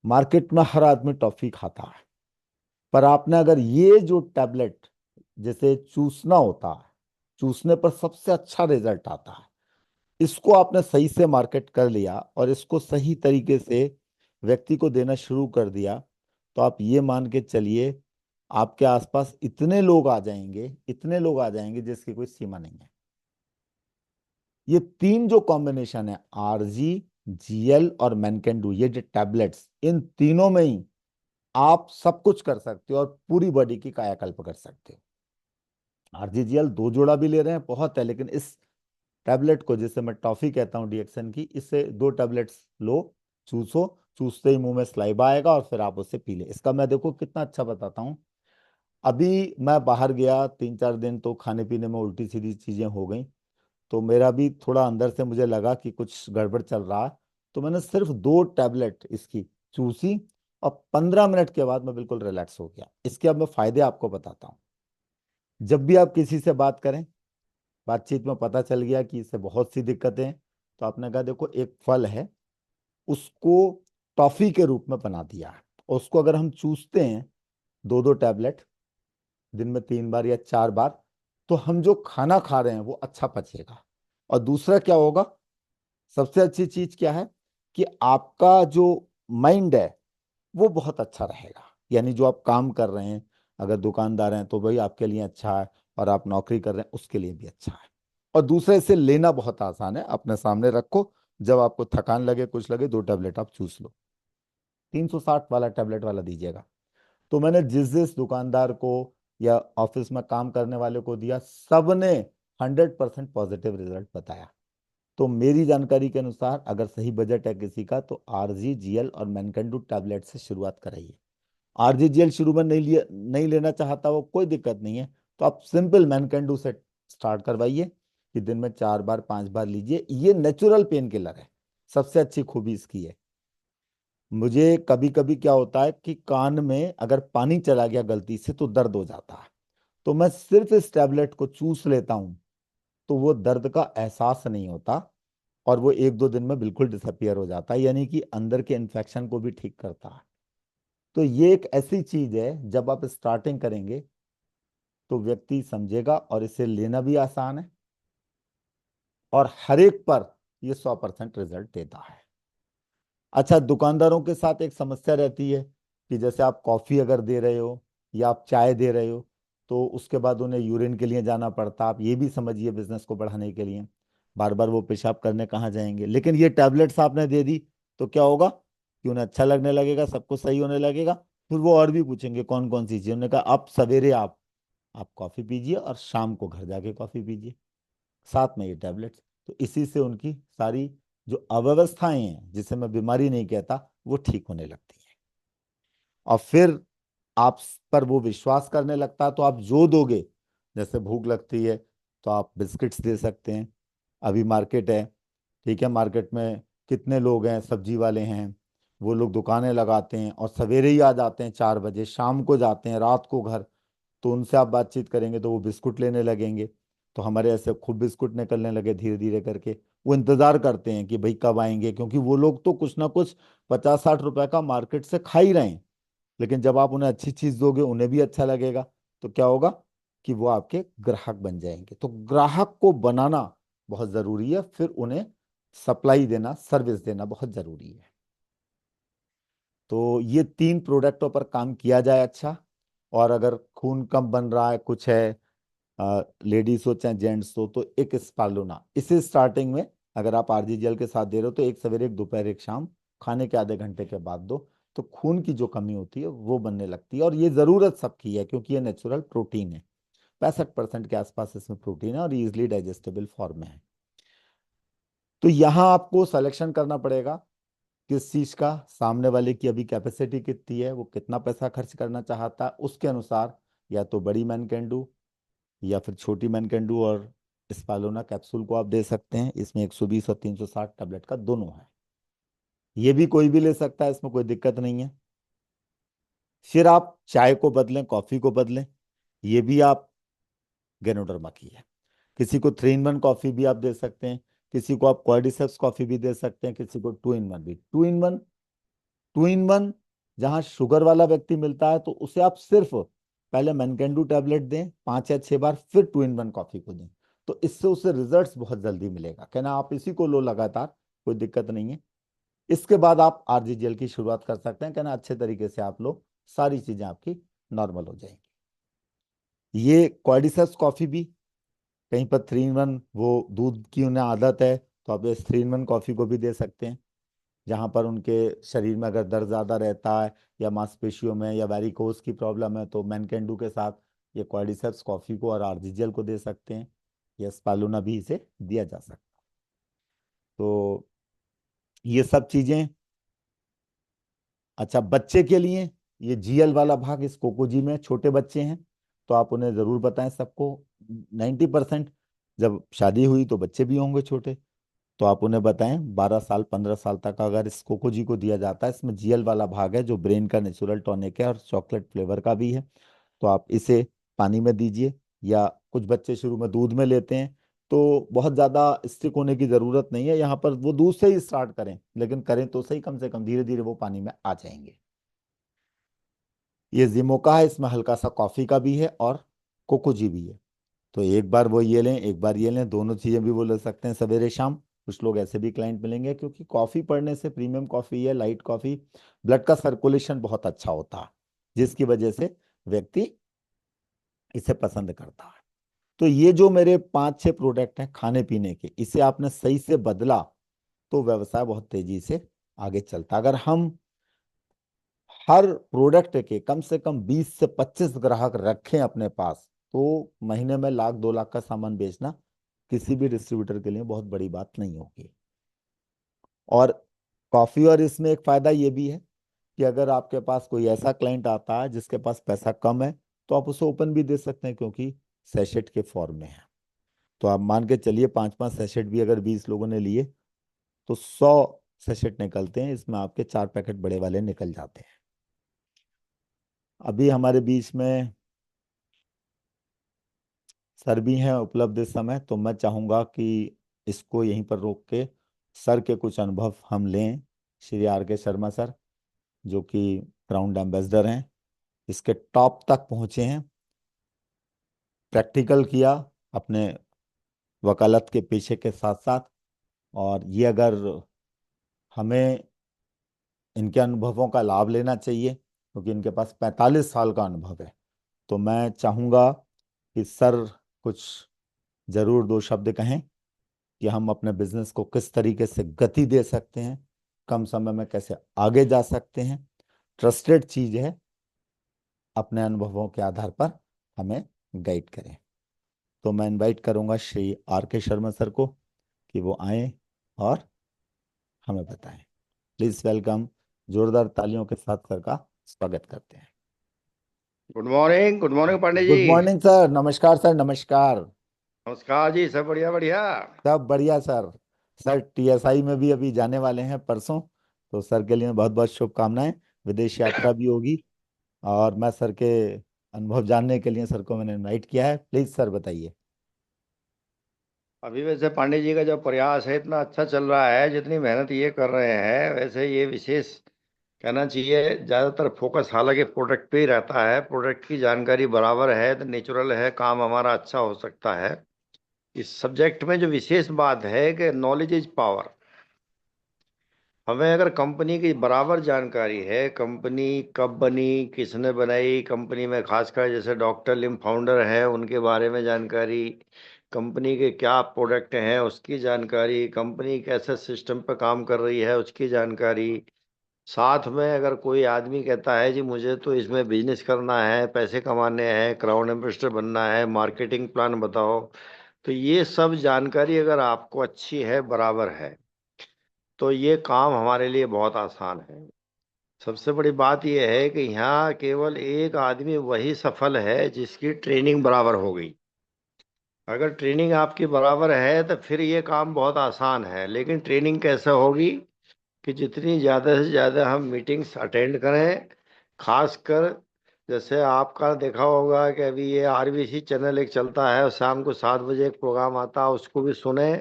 मार्केट में हर आदमी टॉफी खाता है, पर आपने अगर ये जो टैबलेट जैसे चूसना होता है, चूसने पर सबसे अच्छा रिजल्ट आता है, इसको आपने सही से मार्केट कर लिया और इसको सही तरीके से व्यक्ति को देना शुरू कर दिया, तो आप ये मान के चलिए आपके आसपास इतने लोग आ जाएंगे, इतने लोग आ जाएंगे जिसकी कोई सीमा नहीं है। ये तीन जो कॉम्बिनेशन है, आरजी, जीएल और मैनकेंडू, ये जो टैबलेट्स, इन तीनों में ही आप सब कुछ कर सकते हो और पूरी बॉडी की कायाकल्प कर सकते हो। आरजीजीएल 2 जोड़ा भी ले रहे हैं बहुत है, लेकिन इस टैबलेट को, जिसे मैं टॉफी कहता हूँ डीएक्सन की, इससे 2 टैबलेट्स लो, चूसो, चूसते ही मुंह में स्लाइबा आएगा और फिर आप उसे पी ले। इसका मैं देखो कितना अच्छा बताता हूँ। अभी मैं बाहर गया 3-4 दिन, तो खाने पीने में उल्टी सीधी चीजें हो गई, तो मेरा भी थोड़ा अंदर से मुझे लगा कि कुछ गड़बड़ चल रहा है। तो मैंने सिर्फ 2 टैबलेट इसकी चूसी और 15 मिनट के बाद मैं बिल्कुल रिलैक्स हो गया। इसके अब मैं फायदे आपको बताता हूँ। जब भी आप किसी से बात करें, बातचीत में पता चल गया कि इससे बहुत सी दिक्कतें हैं, तो आपने कहा देखो एक फल है, उसको टॉफी के रूप में बना दिया है, और उसको अगर हम चूसते हैं 2-2 टैबलेट दिन में 3 बार या 4 बार, तो हम जो खाना खा रहे हैं वो अच्छा पचेगा। और दूसरा क्या होगा, सबसे अच्छी चीज क्या है कि आपका जो माइंड है वो बहुत अच्छा रहेगा। यानी जो आप काम कर रहे हैं, अगर दुकानदार हैं तो भाई आपके लिए अच्छा है, और आप नौकरी कर रहे हैं उसके लिए भी अच्छा है। और दूसरे से लेना बहुत आसान है, अपने सामने रखो, जब आपको थकान लगे, कुछ लगे, 2 टैबलेट आप चूस लो। 360 वाला टैबलेट वाला दीजिएगा। तो मैंने जिस जिस दुकानदार को या ऑफिस में काम करने वाले को दिया, सबने 100% पॉजिटिव रिजल्ट बताया। तो मेरी जानकारी के अनुसार अगर सही बजट है किसी का, तो आरजी, जीएल और मैनकेंडू टैबलेट से शुरुआत कराइए। आरजीजीएल शुरू में नहीं लेना चाहता वो, कोई दिक्कत नहीं है, तो आप सिंपल मैनकेंडू से स्टार्ट करवाइए कि दिन में 4 बार 5 बार लीजिए। ये नेचुरल पेन किलर है, सबसे अच्छी खूबी इसकी है। मुझे कभी कभी क्या होता है कि कान में अगर पानी चला गया गलती से तो दर्द हो जाता है, तो मैं सिर्फ इस टैबलेट को चूस लेता हूं, तो वो दर्द का एहसास नहीं होता, और वो 1-2 दिन में बिल्कुल डिसअपियर हो जाता है, यानी कि अंदर के इन्फेक्शन को भी ठीक करता है। तो ये एक ऐसी चीज है, जब आप स्टार्टिंग करेंगे तो व्यक्ति समझेगा, और इसे लेना भी आसान है, और हर एक पर ये 100% रिजल्ट देता है। अच्छा, दुकानदारों के साथ एक समस्या रहती है कि जैसे आप कॉफी अगर दे रहे हो या आप चाय दे रहे हो, तो उसके बाद उन्हें यूरिन के लिए जाना पड़ता। आप ये भी समझिए, बिजनेस को बढ़ाने के लिए बार बार वो पेशाब करने कहाँ जाएंगे। लेकिन ये टैबलेट्स आपने दे दी तो क्या होगा कि उन्हें अच्छा लगने लगेगा, सब कुछ सही होने लगेगा। फिर वो और भी पूछेंगे कौन कौन सी चीज। उन्होंने कहा आप सवेरे आप कॉफी पीजिए और शाम को घर जाके कॉफी पीजिए, साथ में ये टैबलेट्स। तो इसी से उनकी सारी जो अव्यवस्थाएं हैं, जिसे मैं बीमारी नहीं कहता, वो ठीक होने लगती हैं। और फिर आप पर वो विश्वास करने लगता है, तो आप जो दोगे, जैसे भूख लगती है तो आप बिस्किट्स दे सकते हैं। अभी मार्केट है, ठीक है, मार्केट में कितने लोग हैं, सब्जी वाले हैं, वो लोग दुकानें लगाते हैं और सवेरे ही आ जाते हैं 4 बजे, शाम को जाते हैं रात को घर। तो उनसे आप बातचीत करेंगे तो वो बिस्कुट लेने लगेंगे। तो हमारे ऐसे खूब बिस्कुट निकलने लगे धीरे धीरे करके। वो इंतजार करते हैं कि भाई कब आएंगे, क्योंकि वो लोग तो कुछ ना कुछ 50-60 रुपए का मार्केट से खा ही रहे हैं। लेकिन जब आप उन्हें अच्छी चीज दोगे, उन्हें भी अच्छा लगेगा, तो क्या होगा कि वो आपके ग्राहक बन जाएंगे। तो ग्राहक को बनाना बहुत जरूरी है, फिर उन्हें सप्लाई देना, सर्विस देना बहुत जरूरी है। तो ये 3 प्रोडक्टों पर काम किया जाए अच्छा। और अगर खून कम बन रहा है, कुछ है, लेडीज हो चाहे जेंट्स हो, तो एक स्पालुना इसे स्टार्टिंग में अगर आप आरजीजीएल के साथ दे रहे हो, तो एक सवेरे, एक दोपहर, एक शाम, खाने के आधे घंटे के बाद दो। तो खून की जो कमी होती है वो बनने लगती है, और ये जरूरत सबकी है, क्योंकि ये नेचुरल प्रोटीन है। 65% के आसपास इसमें प्रोटीन है और इजिली डाइजेस्टेबल फॉर्म में है। तो यहाँ आपको सिलेक्शन करना पड़ेगा किस चीज का, सामने वाले की अभी कैपेसिटी कितनी है, वो कितना पैसा खर्च करना चाहता है, उसके अनुसार या तो बड़ी मैन कैन डू या फिर छोटी मैन कैन डू और स्पालोना कैप्सूल को आप दे सकते हैं। इसमें 120 और 360 टैबलेट का दोनों है। ये भी कोई भी ले सकता है, इसमें कोई दिक्कत नहीं है। फिर आप चाय को बदलें, कॉफी को बदलें, ये भी आप गैनोडर्मा की है। किसी को 3-in-1 कॉफी भी आप दे सकते हैं, किसी को आप कॉर्डिसेप्स कॉफी भी दे सकते हैं, किसी को 2-in-1 भी। 2-in-1, 2-in-1 जहाँ शुगर वाला व्यक्ति मिलता है तो उसे आप सिर्फ पहले मैनकेंडू टैबलेट दें 5 या 6 बार, फिर 2 in 1 कॉफी को दें। तो इससे उसे रिजल्ट्स बहुत जल्दी मिलेगा। कहना आप इसी को लो लगातार, कोई दिक्कत नहीं है। इसके बाद आप आरजीजीएल की शुरुआत कर सकते हैं। कहना अच्छे तरीके से आप लो, सारी चीजें आपकी नॉर्मल हो जाएंगी। ये कॉर्डिसेप्स कॉफी भी कहीं पर 3 in 1, वो दूध की उन्हें आदत है तो आप इस 3 in 1 कॉफी को भी दे सकते हैं। जहाँ पर उनके शरीर में अगर दर्द ज़्यादा रहता है या मांसपेशियों में या वेरिकोस की प्रॉब्लम है तो मैनकेंडू के साथ ये कॉर्डिसेप्स कॉफ़ी को और आरजीजीएल को दे सकते हैं, या स्पालुना भी इसे दिया जा सकता है। तो ये सब चीज़ें। अच्छा, बच्चे के लिए ये जीएल वाला भाग इस कोकोजी में, छोटे बच्चे हैं तो आप उन्हें ज़रूर बताएं सबको। 90% जब शादी हुई तो बच्चे भी होंगे छोटे, तो आप उन्हें बताएं 12 साल 15 साल तक अगर इस कोकोजी को दिया जाता है। इसमें जीएल वाला भाग है जो ब्रेन का नेचुरल टॉनिक है और चॉकलेट फ्लेवर का भी है। तो आप इसे पानी में दीजिए, या कुछ बच्चे शुरू में दूध में लेते हैं तो बहुत ज़्यादा स्टिक होने की ज़रूरत नहीं है। यहाँ पर वो दूध से ही स्टार्ट करें, लेकिन करें तो सही, कम से कम धीरे धीरे वो पानी में आ जाएंगे। ये जिमोका है, इसमें हल्का सा कॉफ़ी का भी है और कोकोजी भी है। तो एक बार वो ये लें, एक बार ये लें, दोनों चीज़ें भी वो ले सकते हैं सवेरे शाम। कुछ लोग ऐसे भी क्लाइंट मिलेंगे, क्योंकि कॉफ़ी पड़ने से, प्रीमियम कॉफ़ी है, लाइट कॉफ़ी, ब्लड का सर्कुलेशन बहुत अच्छा होता है, जिसकी वजह से व्यक्ति इसे पसंद करता है। तो ये जो मेरे 5-6 प्रोडक्ट हैं खाने पीने के, इसे आपने सही से बदला तो व्यवसाय बहुत तेजी से आगे चलता। अगर हम हर प्रोडक्ट के कम से कम 20 से 25 ग्राहक रखें अपने पास, तो महीने में 1-2 लाख का सामान बेचना किसी भी डिस्ट्रीब्यूटर के लिए बहुत बड़ी बात नहीं होगी। और कॉफी और इसमें एक फायदा ये भी है कि अगर आपके पास कोई ऐसा क्लाइंट आता है जिसके पास पैसा कम है, तो आप उसे ओपन भी दे सकते हैं, क्योंकि सैशेट के फॉर्म में है। तो आप मान के चलिए 5-5 सैशेट भी अगर 20 लोगों ने लिए तो 100 सैशेट निकलते हैं। इसमें आपके 4 पैकेट बड़े वाले निकल जाते हैं। अभी हमारे बीच में सर भी हैं उपलब्ध इस समय, तो मैं चाहूंगा कि इसको यहीं पर रोक के सर के कुछ अनुभव हम लें। श्री आर के शर्मा सर, जो कि ब्रांड एम्बेसडर हैं, इसके टॉप तक पहुंचे हैं, प्रैक्टिकल किया अपने वकालत के पेशे के साथ साथ। और ये अगर हमें इनके अनुभवों का लाभ लेना चाहिए, क्योंकि इनके पास 45 साल का अनुभव है, तो मैं चाहूँगा कि सर कुछ जरूर 2 शब्द कहें कि हम अपने बिजनेस को किस तरीके से गति दे सकते हैं, कम समय में कैसे आगे जा सकते हैं। ट्रस्टेड चीज है, अपने अनुभवों के आधार पर हमें गाइड करें। तो मैं इनवाइट करूंगा श्री आर के शर्मा सर को कि वो आए और हमें बताएं। Please welcome. जोरदार तालियों के साथ सर का स्वागत करते हैं। Good morning Pandey ji. Good morning sir. नमस्कार सर, नमस्कार। नमस्कार जी, सब बढ़िया बढ़िया। सब बढ़िया सर। सर टीएसआई में भी अभी जाने वाले हैं परसों, तो सर के लिए बहुत बहुत शुभकामनाएं। विदेश यात्रा भी होगी, और मैं सर के अनुभव जानने के लिए सर को मैंने इनवाइट किया है। प्लीज सर बताइए। अभी वैसे पांडे जी का जो प्रयास है इतना अच्छा चल रहा है, जितनी मेहनत ये कर रहे हैं, वैसे ये विशेष कहना चाहिए ज़्यादातर फोकस हालांकि प्रोडक्ट पे ही रहता है। प्रोडक्ट की जानकारी बराबर है तो नेचुरल है, काम हमारा अच्छा हो सकता है। इस सब्जेक्ट में जो विशेष बात है कि नॉलेज इज पावर। हमें अगर कंपनी की बराबर जानकारी है, कंपनी कब बनी, किसने बनाई, कंपनी में खासकर जैसे डॉक्टर लिम फाउंडर हैं उनके बारे में जानकारी, कंपनी के क्या प्रोडक्ट हैं उसकी जानकारी, कंपनी कैसे सिस्टम पर काम कर रही है उसकी जानकारी, साथ में अगर कोई आदमी कहता है जी मुझे तो इसमें बिजनेस करना है, पैसे कमाने हैं, क्राउड इन्वेस्टर बनना है, मार्केटिंग प्लान बताओ, तो ये सब जानकारी अगर आपको अच्छी है, बराबर है, तो ये काम हमारे लिए बहुत आसान है। सबसे बड़ी बात यह है कि यहाँ केवल एक आदमी वही सफल है जिसकी ट्रेनिंग बराबर हो गई। अगर ट्रेनिंग आपकी बराबर है तो फिर ये काम बहुत आसान है। लेकिन ट्रेनिंग कैसे होगी कि जितनी ज़्यादा से ज़्यादा हम मीटिंग्स अटेंड करें, खासकर जैसे आपका देखा होगा कि अभी ये आरबीसी चैनल एक चलता है और शाम को 7 बजे एक प्रोग्राम आता है, उसको भी सुने।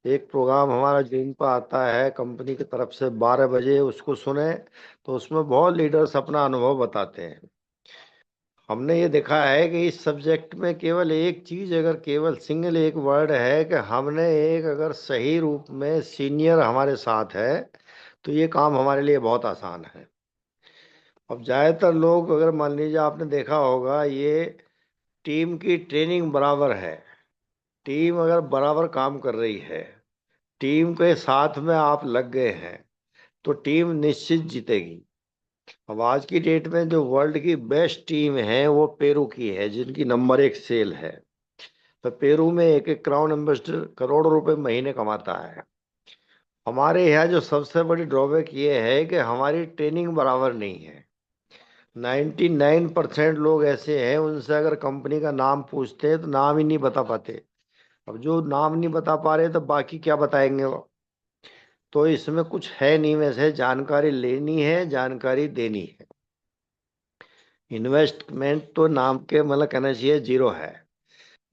एक प्रोग्राम हमारा जूम पर आता है कंपनी की तरफ से 12 बजे, उसको सुने तो उसमें बहुत लीडर्स अपना अनुभव बताते हैं। हमने ये देखा है कि इस सब्जेक्ट में केवल एक चीज, अगर केवल सिंगल एक वर्ड है कि हमने एक अगर सही रूप में सीनियर हमारे साथ है तो ये काम हमारे लिए बहुत आसान है। अब ज्यादातर लोग, अगर मान लीजिए आपने देखा होगा, ये टीम की ट्रेनिंग बराबर है। टीम अगर बराबर काम कर रही है, टीम के साथ में आप लग गए हैं, तो टीम निश्चित जीतेगी। अब आज की डेट में जो वर्ल्ड की बेस्ट टीम है वो पेरू की है, जिनकी नंबर 1 सेल है। तो पेरू में एक एक क्राउन एम्बेसडर करोड़ों रुपए महीने कमाता है। हमारे यहाँ जो सबसे बड़ी ड्रॉबैक ये है कि हमारी ट्रेनिंग बराबर नहीं है। 99% लोग ऐसे हैं, उनसे अगर कंपनी का नाम पूछते हैं तो नाम ही नहीं बता पाते। अब जो नाम नहीं बता पा रहे तो बाकी क्या बताएंगे वो। तो इसमें कुछ है नहीं, वैसे जानकारी लेनी है, जानकारी देनी है। इन्वेस्टमेंट तो नाम के मतलब कहना चाहिए जीरो है।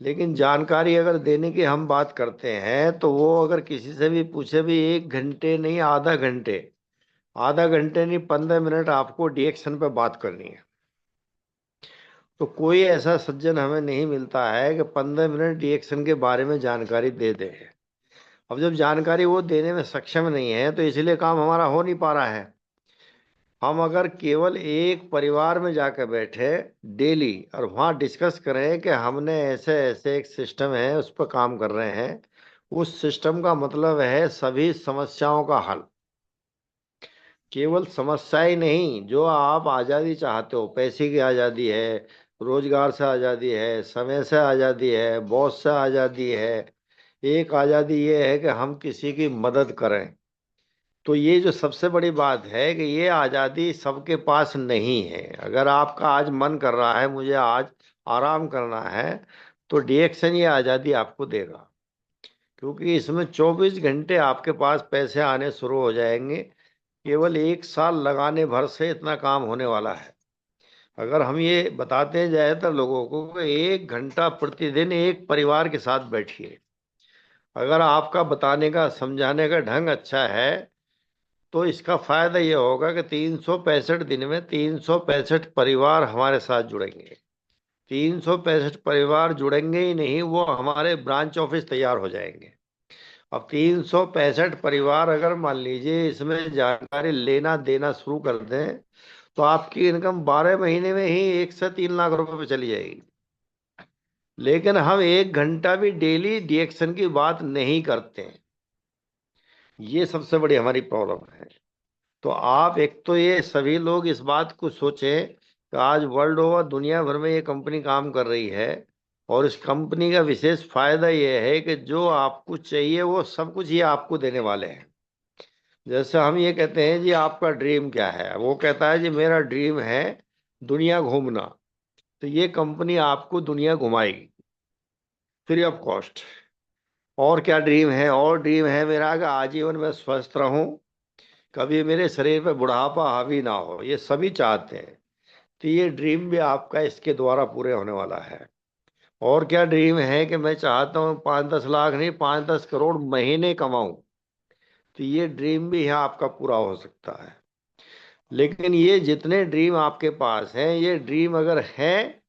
लेकिन जानकारी अगर देने की हम बात करते हैं तो वो अगर किसी से भी पूछे भी, 1 घंटे नहीं, आधा घंटे, आधा घंटे नहीं, 15 मिनट आपको डीएक्शन पे बात करनी है। तो कोई ऐसा सज्जन हमें नहीं मिलता है कि 15 मिनट डीएक्शन के बारे में जानकारी दे दे। अब जब जानकारी वो देने में सक्षम नहीं है तो इसलिए काम हमारा हो नहीं पा रहा है। हम अगर केवल एक परिवार में जाकर बैठे डेली और वहाँ डिस्कस करें कि हमने ऐसे ऐसे एक सिस्टम है उस पर काम कर रहे हैं, उस सिस्टम का मतलब है सभी समस्याओं का हल। केवल समस्या ही नहीं, जो आप आज़ादी चाहते हो, पैसे की आज़ादी है, रोजगार से आज़ादी है, समय से आज़ादी है, बॉस से आज़ादी है, एक आज़ादी ये है कि हम किसी की मदद करें। तो ये जो सबसे बड़ी बात है कि ये आज़ादी सबके पास नहीं है। अगर आपका आज मन कर रहा है मुझे आज आराम करना है, तो डीएक्शन ये आज़ादी आपको देगा। क्योंकि इसमें 24 घंटे आपके पास पैसे आने शुरू हो जाएंगे। केवल 1 साल लगाने भर से इतना काम होने वाला है। अगर हम ये बताते हैं ज़्यादातर लोगों को कि 1 घंटा प्रतिदिन एक परिवार के साथ बैठिए, अगर आपका बताने का समझाने का ढंग अच्छा है तो इसका फायदा ये होगा कि 365 दिन में 365 परिवार हमारे साथ जुड़ेंगे। 365 परिवार जुड़ेंगे ही नहीं, वो हमारे ब्रांच ऑफिस तैयार हो जाएंगे। अब 365 परिवार अगर मान लीजिए इसमें जानकारी लेना देना शुरू कर दें तो आपकी इनकम 12 महीने में ही 1 से 3 लाख रुपए पे चली जाएगी। लेकिन हम 1 घंटा भी डेली डीएक्शन की बात नहीं करते हैं। ये सबसे बड़ी हमारी प्रॉब्लम है। तो आप एक तो ये सभी लोग इस बात को सोचें कि आज वर्ल्ड ओवर दुनिया भर में ये कंपनी काम कर रही है, और इस कंपनी का विशेष फायदा ये है कि जो आपको चाहिए वो सब कुछ ये आपको देने वाले हैं। जैसे हम ये कहते हैं जी आपका ड्रीम क्या है, वो कहता है जी मेरा ड्रीम है दुनिया घूमना, तो ये कंपनी आपको दुनिया घुमाएगी फ्री ऑफ कॉस्ट। और क्या ड्रीम है, और ड्रीम है मेरा कि आजीवन मैं स्वस्थ रहूं, कभी मेरे शरीर पे बुढ़ापा हावी ना हो, ये सभी चाहते हैं। तो ये ड्रीम भी आपका इसके द्वारा पूरे होने वाला है। और क्या ड्रीम है कि मैं चाहता हूँ 5-10 लाख नहीं, 5-10 करोड़ महीने कमाऊं, तो ये ड्रीम भी यहाँ आपका पूरा हो सकता है। लेकिन ये जितने ड्रीम आपके पास हैं, ये ड्रीम अगर हैं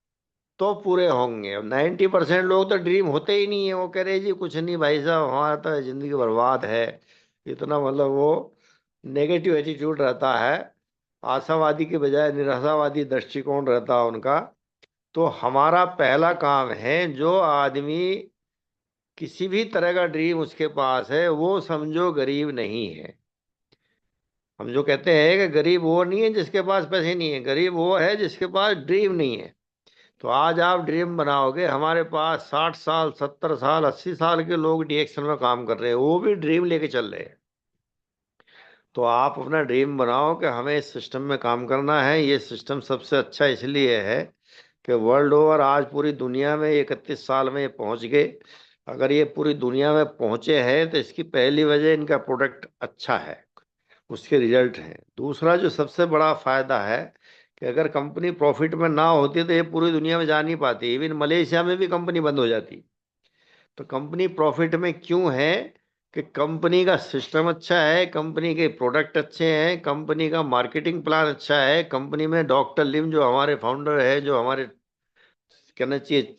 तो पूरे होंगे। 90% लोग तो ड्रीम होते ही नहीं है, वो कह रहे जी कुछ नहीं भाई साहब हमारा तो जिंदगी बर्बाद है। इतना मतलब वो नेगेटिव एटीट्यूड रहता है, आशावादी के बजाय निराशावादी दृष्टिकोण रहता है उनका। तो हमारा पहला काम है, जो आदमी किसी भी तरह का ड्रीम उसके पास है वो समझो गरीब नहीं है। हम जो कहते हैं कि गरीब वो नहीं है जिसके पास पैसे नहीं है, गरीब वो है जिसके पास ड्रीम नहीं है। तो आज आप ड्रीम बनाओगे, हमारे पास 60 साल 70 साल 80 साल के लोग डीएक्शन में काम कर रहे हैं, वो भी ड्रीम लेके चल रहे हैं। तो आप अपना ड्रीम बनाओ कि हमें इस सिस्टम में काम करना है। ये सिस्टम सबसे अच्छा इसलिए है कि वर्ल्ड ओवर आज पूरी दुनिया में 31 साल में ये पहुंच गए। अगर ये पूरी दुनिया में पहुंचे हैं तो इसकी पहली वजह इनका प्रोडक्ट अच्छा है, उसके रिजल्ट हैं। दूसरा जो सबसे बड़ा फायदा है कि अगर कंपनी प्रॉफिट में ना होती तो ये पूरी दुनिया में जा नहीं पाती, इवन मलेशिया में भी कंपनी बंद हो जाती। तो कंपनी प्रॉफिट में क्यों है कि कंपनी का सिस्टम अच्छा है, कंपनी के प्रोडक्ट अच्छे हैं, कंपनी का मार्केटिंग प्लान अच्छा है, कंपनी में डॉक्टर लिम जो हमारे फाउंडर है, जो हमारे कहना चाहिए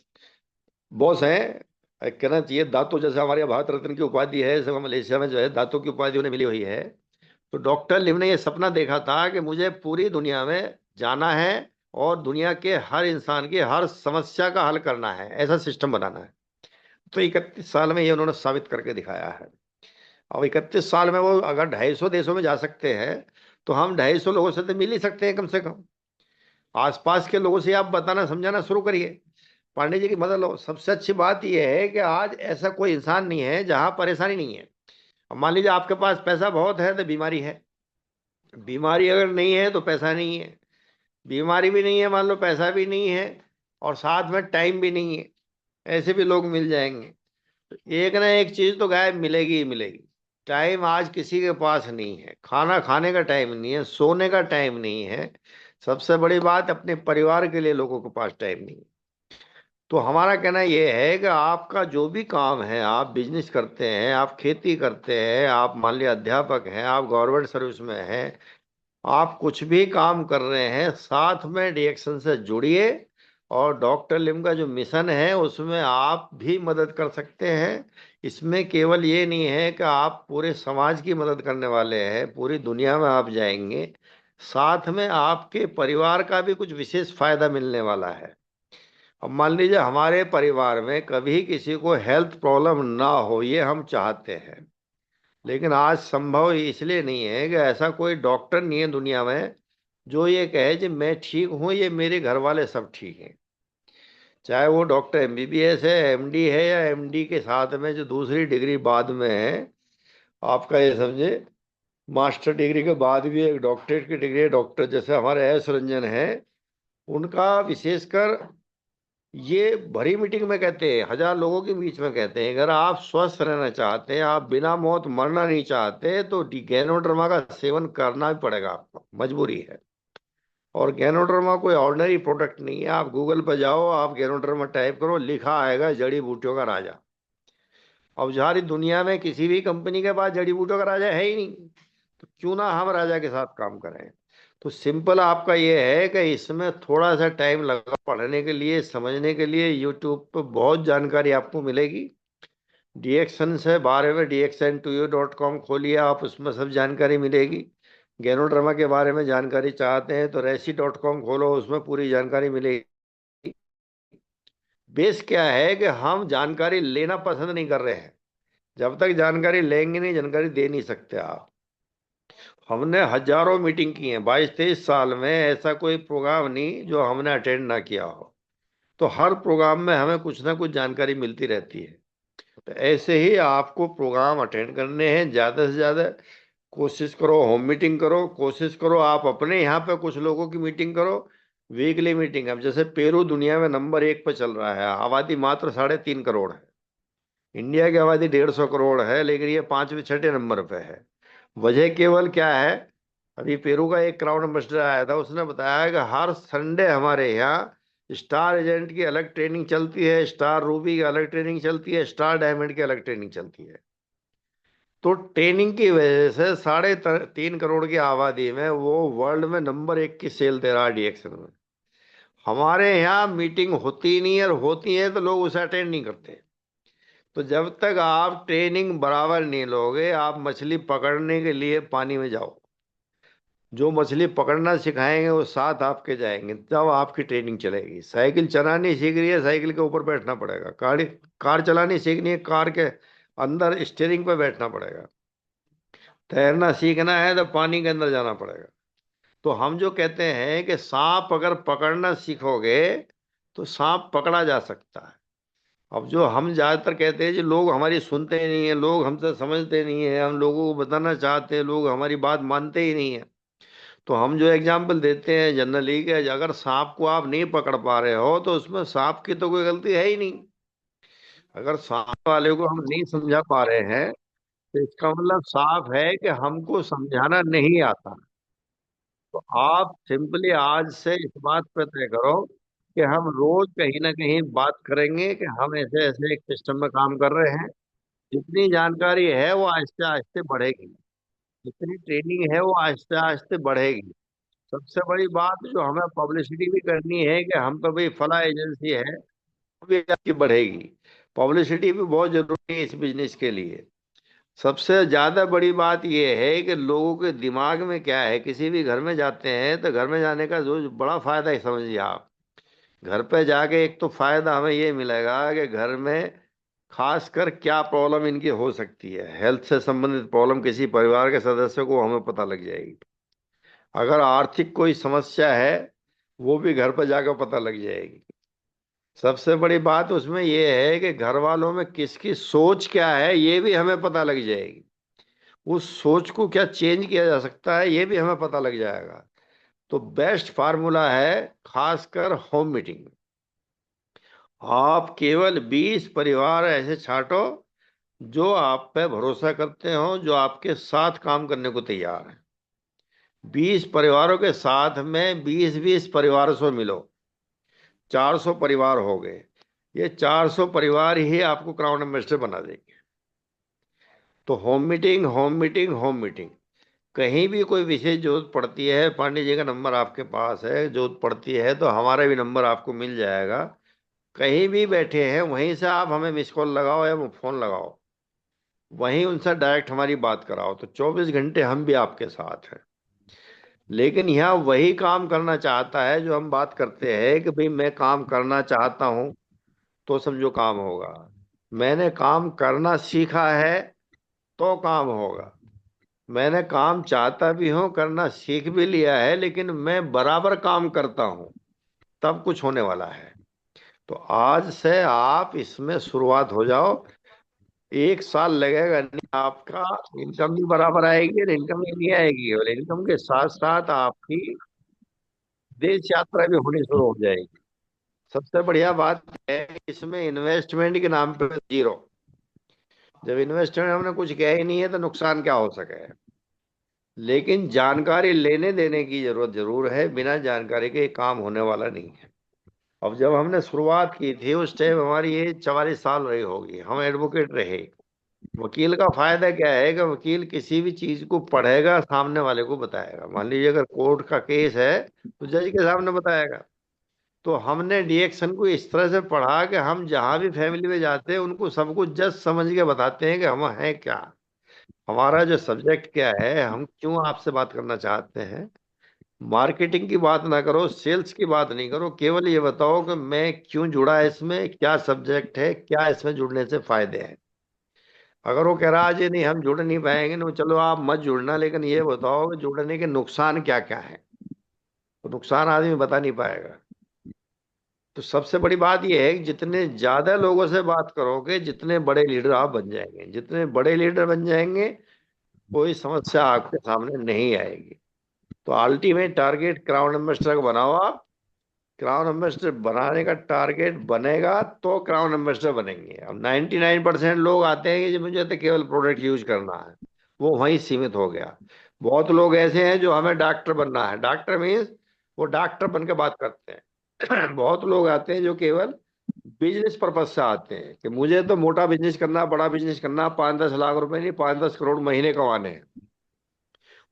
बॉस हैं, कहना चाहिए दातो, जैसे हमारे यहाँ भारत रत्न की उपाधि है, सब मलेशिया में जो है दातो की उपाधि उन्हें मिली हुई है। तो डॉक्टर लिम ने ये सपना देखा था कि मुझे पूरी दुनिया में जाना है और दुनिया के हर इंसान की हर समस्या का हल करना है, ऐसा सिस्टम बनाना है। तो 31 साल में ये उन्होंने साबित करके दिखाया है। अब 31 साल में वो अगर 250 देशों में जा सकते हैं, तो हम 250 लोगों से तो मिल ही सकते हैं कम से कम। आसपास के लोगों से आप बताना समझाना शुरू करिए, पांडे जी की मदद लो। सबसे अच्छी बात यह है कि आज ऐसा कोई इंसान नहीं है जहां परेशानी नहीं है। अब मान लीजिए आपके पास पैसा बहुत है तो बीमारी है, बीमारी अगर नहीं है तो पैसा नहीं है, बीमारी भी नहीं है मान लो, पैसा भी नहीं है, और साथ में टाइम भी नहीं है, ऐसे भी लोग मिल जाएंगे। तो एक ना एक चीज तो गायब मिलेगी ही मिलेगी। टाइम आज किसी के पास नहीं है, खाना खाने का टाइम नहीं है, सोने का टाइम नहीं है, सबसे बड़ी बात अपने परिवार के लिए लोगों के पास टाइम नहीं है। तो हमारा कहना यह है कि आपका जो भी काम है, आप बिजनेस करते हैं, आप खेती करते हैं, आप मान लिया अध्यापक हैं, आप गवर्नमेंट सर्विस में हैं, आप कुछ भी काम कर रहे हैं, साथ में डीएक्शन से जुड़िए। और डॉक्टर लिम का जो मिशन है उसमें आप भी मदद कर सकते हैं। इसमें केवल ये नहीं है कि आप पूरे समाज की मदद करने वाले हैं, पूरी दुनिया में आप जाएंगे, साथ में आपके परिवार का भी कुछ विशेष फायदा मिलने वाला है। अब मान लीजिए हमारे परिवार में कभी किसी को हेल्थ प्रॉब्लम ना हो, ये हम चाहते हैं, लेकिन आज संभव इसलिए नहीं है कि ऐसा कोई डॉक्टर नहीं है दुनिया में जो ये कहे कि मैं ठीक हूं, ये मेरे घर वाले सब ठीक हैं। चाहे वो डॉक्टर एमबीबीएस है, एमडी है, या एमडी के साथ में जो दूसरी डिग्री बाद में है, आपका ये समझे मास्टर डिग्री के बाद भी एक डॉक्टरेट की डिग्री है। डॉक्टर जैसे हमारे एस रंजन है, उनका विशेषकर ये भरी मीटिंग में कहते हैं, 1000 लोगों के बीच में कहते हैं, अगर आप स्वस्थ रहना चाहते हैं, आप बिना मौत मरना नहीं चाहते, तो गैनोड्रमा का सेवन करना भी पड़ेगा, आपको मजबूरी है। और गैनोड्रमा कोई ऑर्डिनरी प्रोडक्ट नहीं है। आप गूगल पर जाओ, आप गैनोड्रमा टाइप करो, लिखा आएगा जड़ी बूटियों का राजा। अब सारी दुनिया में किसी भी कंपनी के पास जड़ी बूटियों का राजा है ही नहीं, तो क्यों ना हम राजा के साथ काम करें। तो सिंपल आपका ये है कि इसमें थोड़ा सा टाइम लगा पढ़ने के लिए, समझने के लिए। यूट्यूब पर बहुत जानकारी आपको मिलेगी। डीएक्शन से बारे में dxn2u.com खोलिए, आप उसमें सब जानकारी मिलेगी। गैनोड्रामा के बारे में जानकारी चाहते हैं तो रेसी.com खोलो, उसमें पूरी जानकारी मिलेगी। बेस क्या है कि हम जानकारी लेना पसंद नहीं कर रहे हैं। जब तक जानकारी लेंगे नहीं, जानकारी दे नहीं सकते आप। हमने हजारों मीटिंग की हैं 22-23 साल में, ऐसा कोई प्रोग्राम नहीं जो हमने अटेंड ना किया हो। तो हर प्रोग्राम में हमें कुछ ना कुछ जानकारी मिलती रहती है। तो ऐसे ही आपको प्रोग्राम अटेंड करने हैं, ज़्यादा से ज़्यादा कोशिश करो, होम मीटिंग करो, कोशिश करो आप अपने यहाँ पे कुछ लोगों की मीटिंग करो, वीकली मीटिंग। अब जैसे पेरू दुनिया में नंबर 1 पे चल रहा है, आबादी मात्र 3.5 करोड़ है। इंडिया की आबादी 150 करोड़ है, लेकिन ये 5वें 6ठे नंबर पे है। वजह केवल क्या है, अभी पेरू का एक क्राउन एम्बेसडर आया था, उसने बताया कि हर संडे हमारे यहाँ स्टार एजेंट की अलग ट्रेनिंग चलती है, स्टार रूबी की अलग ट्रेनिंग चलती है, स्टार डायमंड की अलग ट्रेनिंग चलती है। तो ट्रेनिंग की वजह से 3.5 करोड़ की आबादी में वो वर्ल्ड में नंबर 1 की सेल दे रहा है डीएक्शन में। हमारे यहाँ मीटिंग होती ही नहीं है, और होती है तो लोग उसे अटेंड नहीं करते। तो जब तक आप ट्रेनिंग बराबर नहीं लोगे, आप मछली पकड़ने के लिए पानी में जाओ, जो मछली पकड़ना सिखाएंगे वो साथ आपके जाएंगे, तब आपकी ट्रेनिंग चलेगी। साइकिल चलानी सीख रही है, साइकिल के ऊपर बैठना पड़ेगा। कार चलानी सीखनी है, कार के अंदर स्टीयरिंग पे बैठना पड़ेगा। तैरना सीखना है तो पानी के अंदर जाना पड़ेगा। तो हम जो कहते हैं कि सांप अगर पकड़ना सीखोगे तो सांप पकड़ा जा सकता है। अब जो हम ज्यादातर कहते हैं कि लोग हमारी सुनते ही नहीं है, लोग हमसे समझते नहीं है, हम लोगों को बताना चाहते हैं, लोग हमारी बात मानते ही नहीं है। तो हम जो एग्जाम्पल देते हैं जनरली कि अगर सांप को आप नहीं पकड़ पा रहे हो तो उसमें सांप की तो कोई गलती है ही नहीं। अगर सांप वाले को हम नहीं समझा पा रहे हैं, तो इसका मतलब साफ है कि हमको समझाना नहीं आता। तो आप सिंपली आज से इस बात पर तय करो कि हम रोज कहीं ना कहीं बात करेंगे कि हम ऐसे ऐसे एक सिस्टम में काम कर रहे हैं, जितनी जानकारी है वो आहिस्ते आहिस्ते बढ़ेगी, जितनी ट्रेनिंग है वो आहिस्ते आहिस्ते बढ़ेगी। सबसे बड़ी बात जो हमें पब्लिसिटी भी करनी है कि हम तो भाई फला एजेंसी है, वो भी आपकी बढ़ेगी। पब्लिसिटी भी बहुत जरूरी है इस बिजनेस के लिए। सबसे ज्यादा बड़ी बात यह है कि लोगों के दिमाग में क्या है, किसी भी घर में जाते हैं तो घर में जाने का जो बड़ा फायदा है समझिए आप। घर पे जाके एक तो फायदा हमें ये मिलेगा कि घर में खासकर क्या प्रॉब्लम इनकी हो सकती है, हेल्थ से संबंधित प्रॉब्लम किसी परिवार के सदस्य को हमें पता लग जाएगी। अगर आर्थिक कोई समस्या है वो भी घर पर जाकर पता लग जाएगी। सबसे बड़ी बात उसमें यह है कि घर वालों में किसकी सोच क्या है ये भी हमें पता लग जाएगी। उस सोच को क्या चेंज किया जा सकता है ये भी हमें पता लग जाएगा। तो बेस्ट फार्मूला है खासकर होम मीटिंग। आप केवल 20 परिवार ऐसे छांटो जो आप पे भरोसा करते हो, जो आपके साथ काम करने को तैयार है। 20 परिवारों के साथ में 20-20 परिवारों से मिलो, 400 परिवार हो गए। ये 400 परिवार ही आपको क्राउन एम्बेसडर बना देंगे। तो home meeting, home meeting, home meeting. कहीं भी कोई विशेष जरूरत पड़ती है, पांडे जी का नंबर आपके पास है, जरूरत पड़ती है तो हमारा भी नंबर आपको मिल जाएगा। कहीं भी बैठे हैं वहीं से आप हमें मिस कॉल लगाओ या फोन लगाओ, वहीं उनसे डायरेक्ट हमारी बात कराओ, तो 24 घंटे हम भी आपके साथ हैं। लेकिन यहाँ वही काम करना चाहता है जो हम बात करते हैं कि भाई मैं काम करना चाहता हूँ तो समझो काम होगा, मैंने काम करना सीखा है तो काम होगा, मैंने काम चाहता भी हूँ करना सीख भी लिया है लेकिन मैं बराबर काम करता हूँ, तब कुछ होने वाला है। तो आज से आप इसमें शुरुआत हो जाओ। 1 साल लगेगा नहीं, आपका इनकम भी बराबर आएगी और इनकम ही नहीं आएगी, और इनकम के साथ साथ आपकी देश यात्रा भी होनी शुरू हो जाएगी। सबसे बढ़िया बात है कि इसमें इन्वेस्टमेंट के नाम पे जीरो। जब इन्वेस्टमेंट हमने कुछ किया ही नहीं है तो नुकसान क्या हो सके। लेकिन जानकारी लेने देने की जरूरत जरूर है, बिना जानकारी के ये काम होने वाला नहीं है। अब जब हमने शुरुआत की थी उस टाइम हमारी एज 44 साल रही होगी, हम एडवोकेट रहे। वकील का फायदा क्या है कि वकील किसी भी चीज को पढ़ेगा, सामने वाले को बताएगा। मान लीजिए अगर कोर्ट का केस है तो जज के सामने बताएगा। तो हमने डीएक्शन को इस तरह से पढ़ा कि हम जहां भी फैमिली में जाते हैं उनको सब कुछ जज समझ के बताते हैं कि हम हैं क्या, हमारा जो सब्जेक्ट क्या है, हम क्यों आपसे बात करना चाहते हैं। मार्केटिंग की बात ना करो, सेल्स की बात नहीं करो, केवल ये बताओ कि मैं क्यों जुड़ा है इसमें, क्या सब्जेक्ट है, क्या इसमें जुड़ने से फायदे हैं। अगर वो कह रहा है जी नहीं हम जुड़ नहीं पाएंगे, तो चलो आप मत जुड़ना, लेकिन ये बताओ कि जुड़ने के नुकसान क्या क्या है। तो नुकसान आदमी बता नहीं पाएगा। तो सबसे बड़ी बात यह है कि जितने ज्यादा लोगों से बात करोगे जितने बड़े लीडर आप बन जाएंगे, जितने बड़े लीडर बन जाएंगे कोई समस्या आपके सामने नहीं आएगी। तो अल्टीमेट टारगेट क्राउन एम्बेसडर को बनाओ आप। क्राउन एम्बेसडर बनाने का टारगेट बनेगा तो क्राउन एम्बेसडर बनेंगे। अब 99% लोग आते हैं कि जी मुझे तो केवल प्रोडक्ट यूज करना है, वो वहीं सीमित हो गया। बहुत लोग ऐसे हैं जो हमें डॉक्टर बनना है, डॉक्टर मीन्स वो डॉक्टर बन के बात करते हैं। बहुत लोग आते हैं जो केवल बिजनेस पर्पज से आते हैं कि मुझे तो मोटा बिजनेस करना, बड़ा बिजनेस करना, 5-10 लाख रुपए नहीं 5-10 करोड़ महीने कमाने हैं,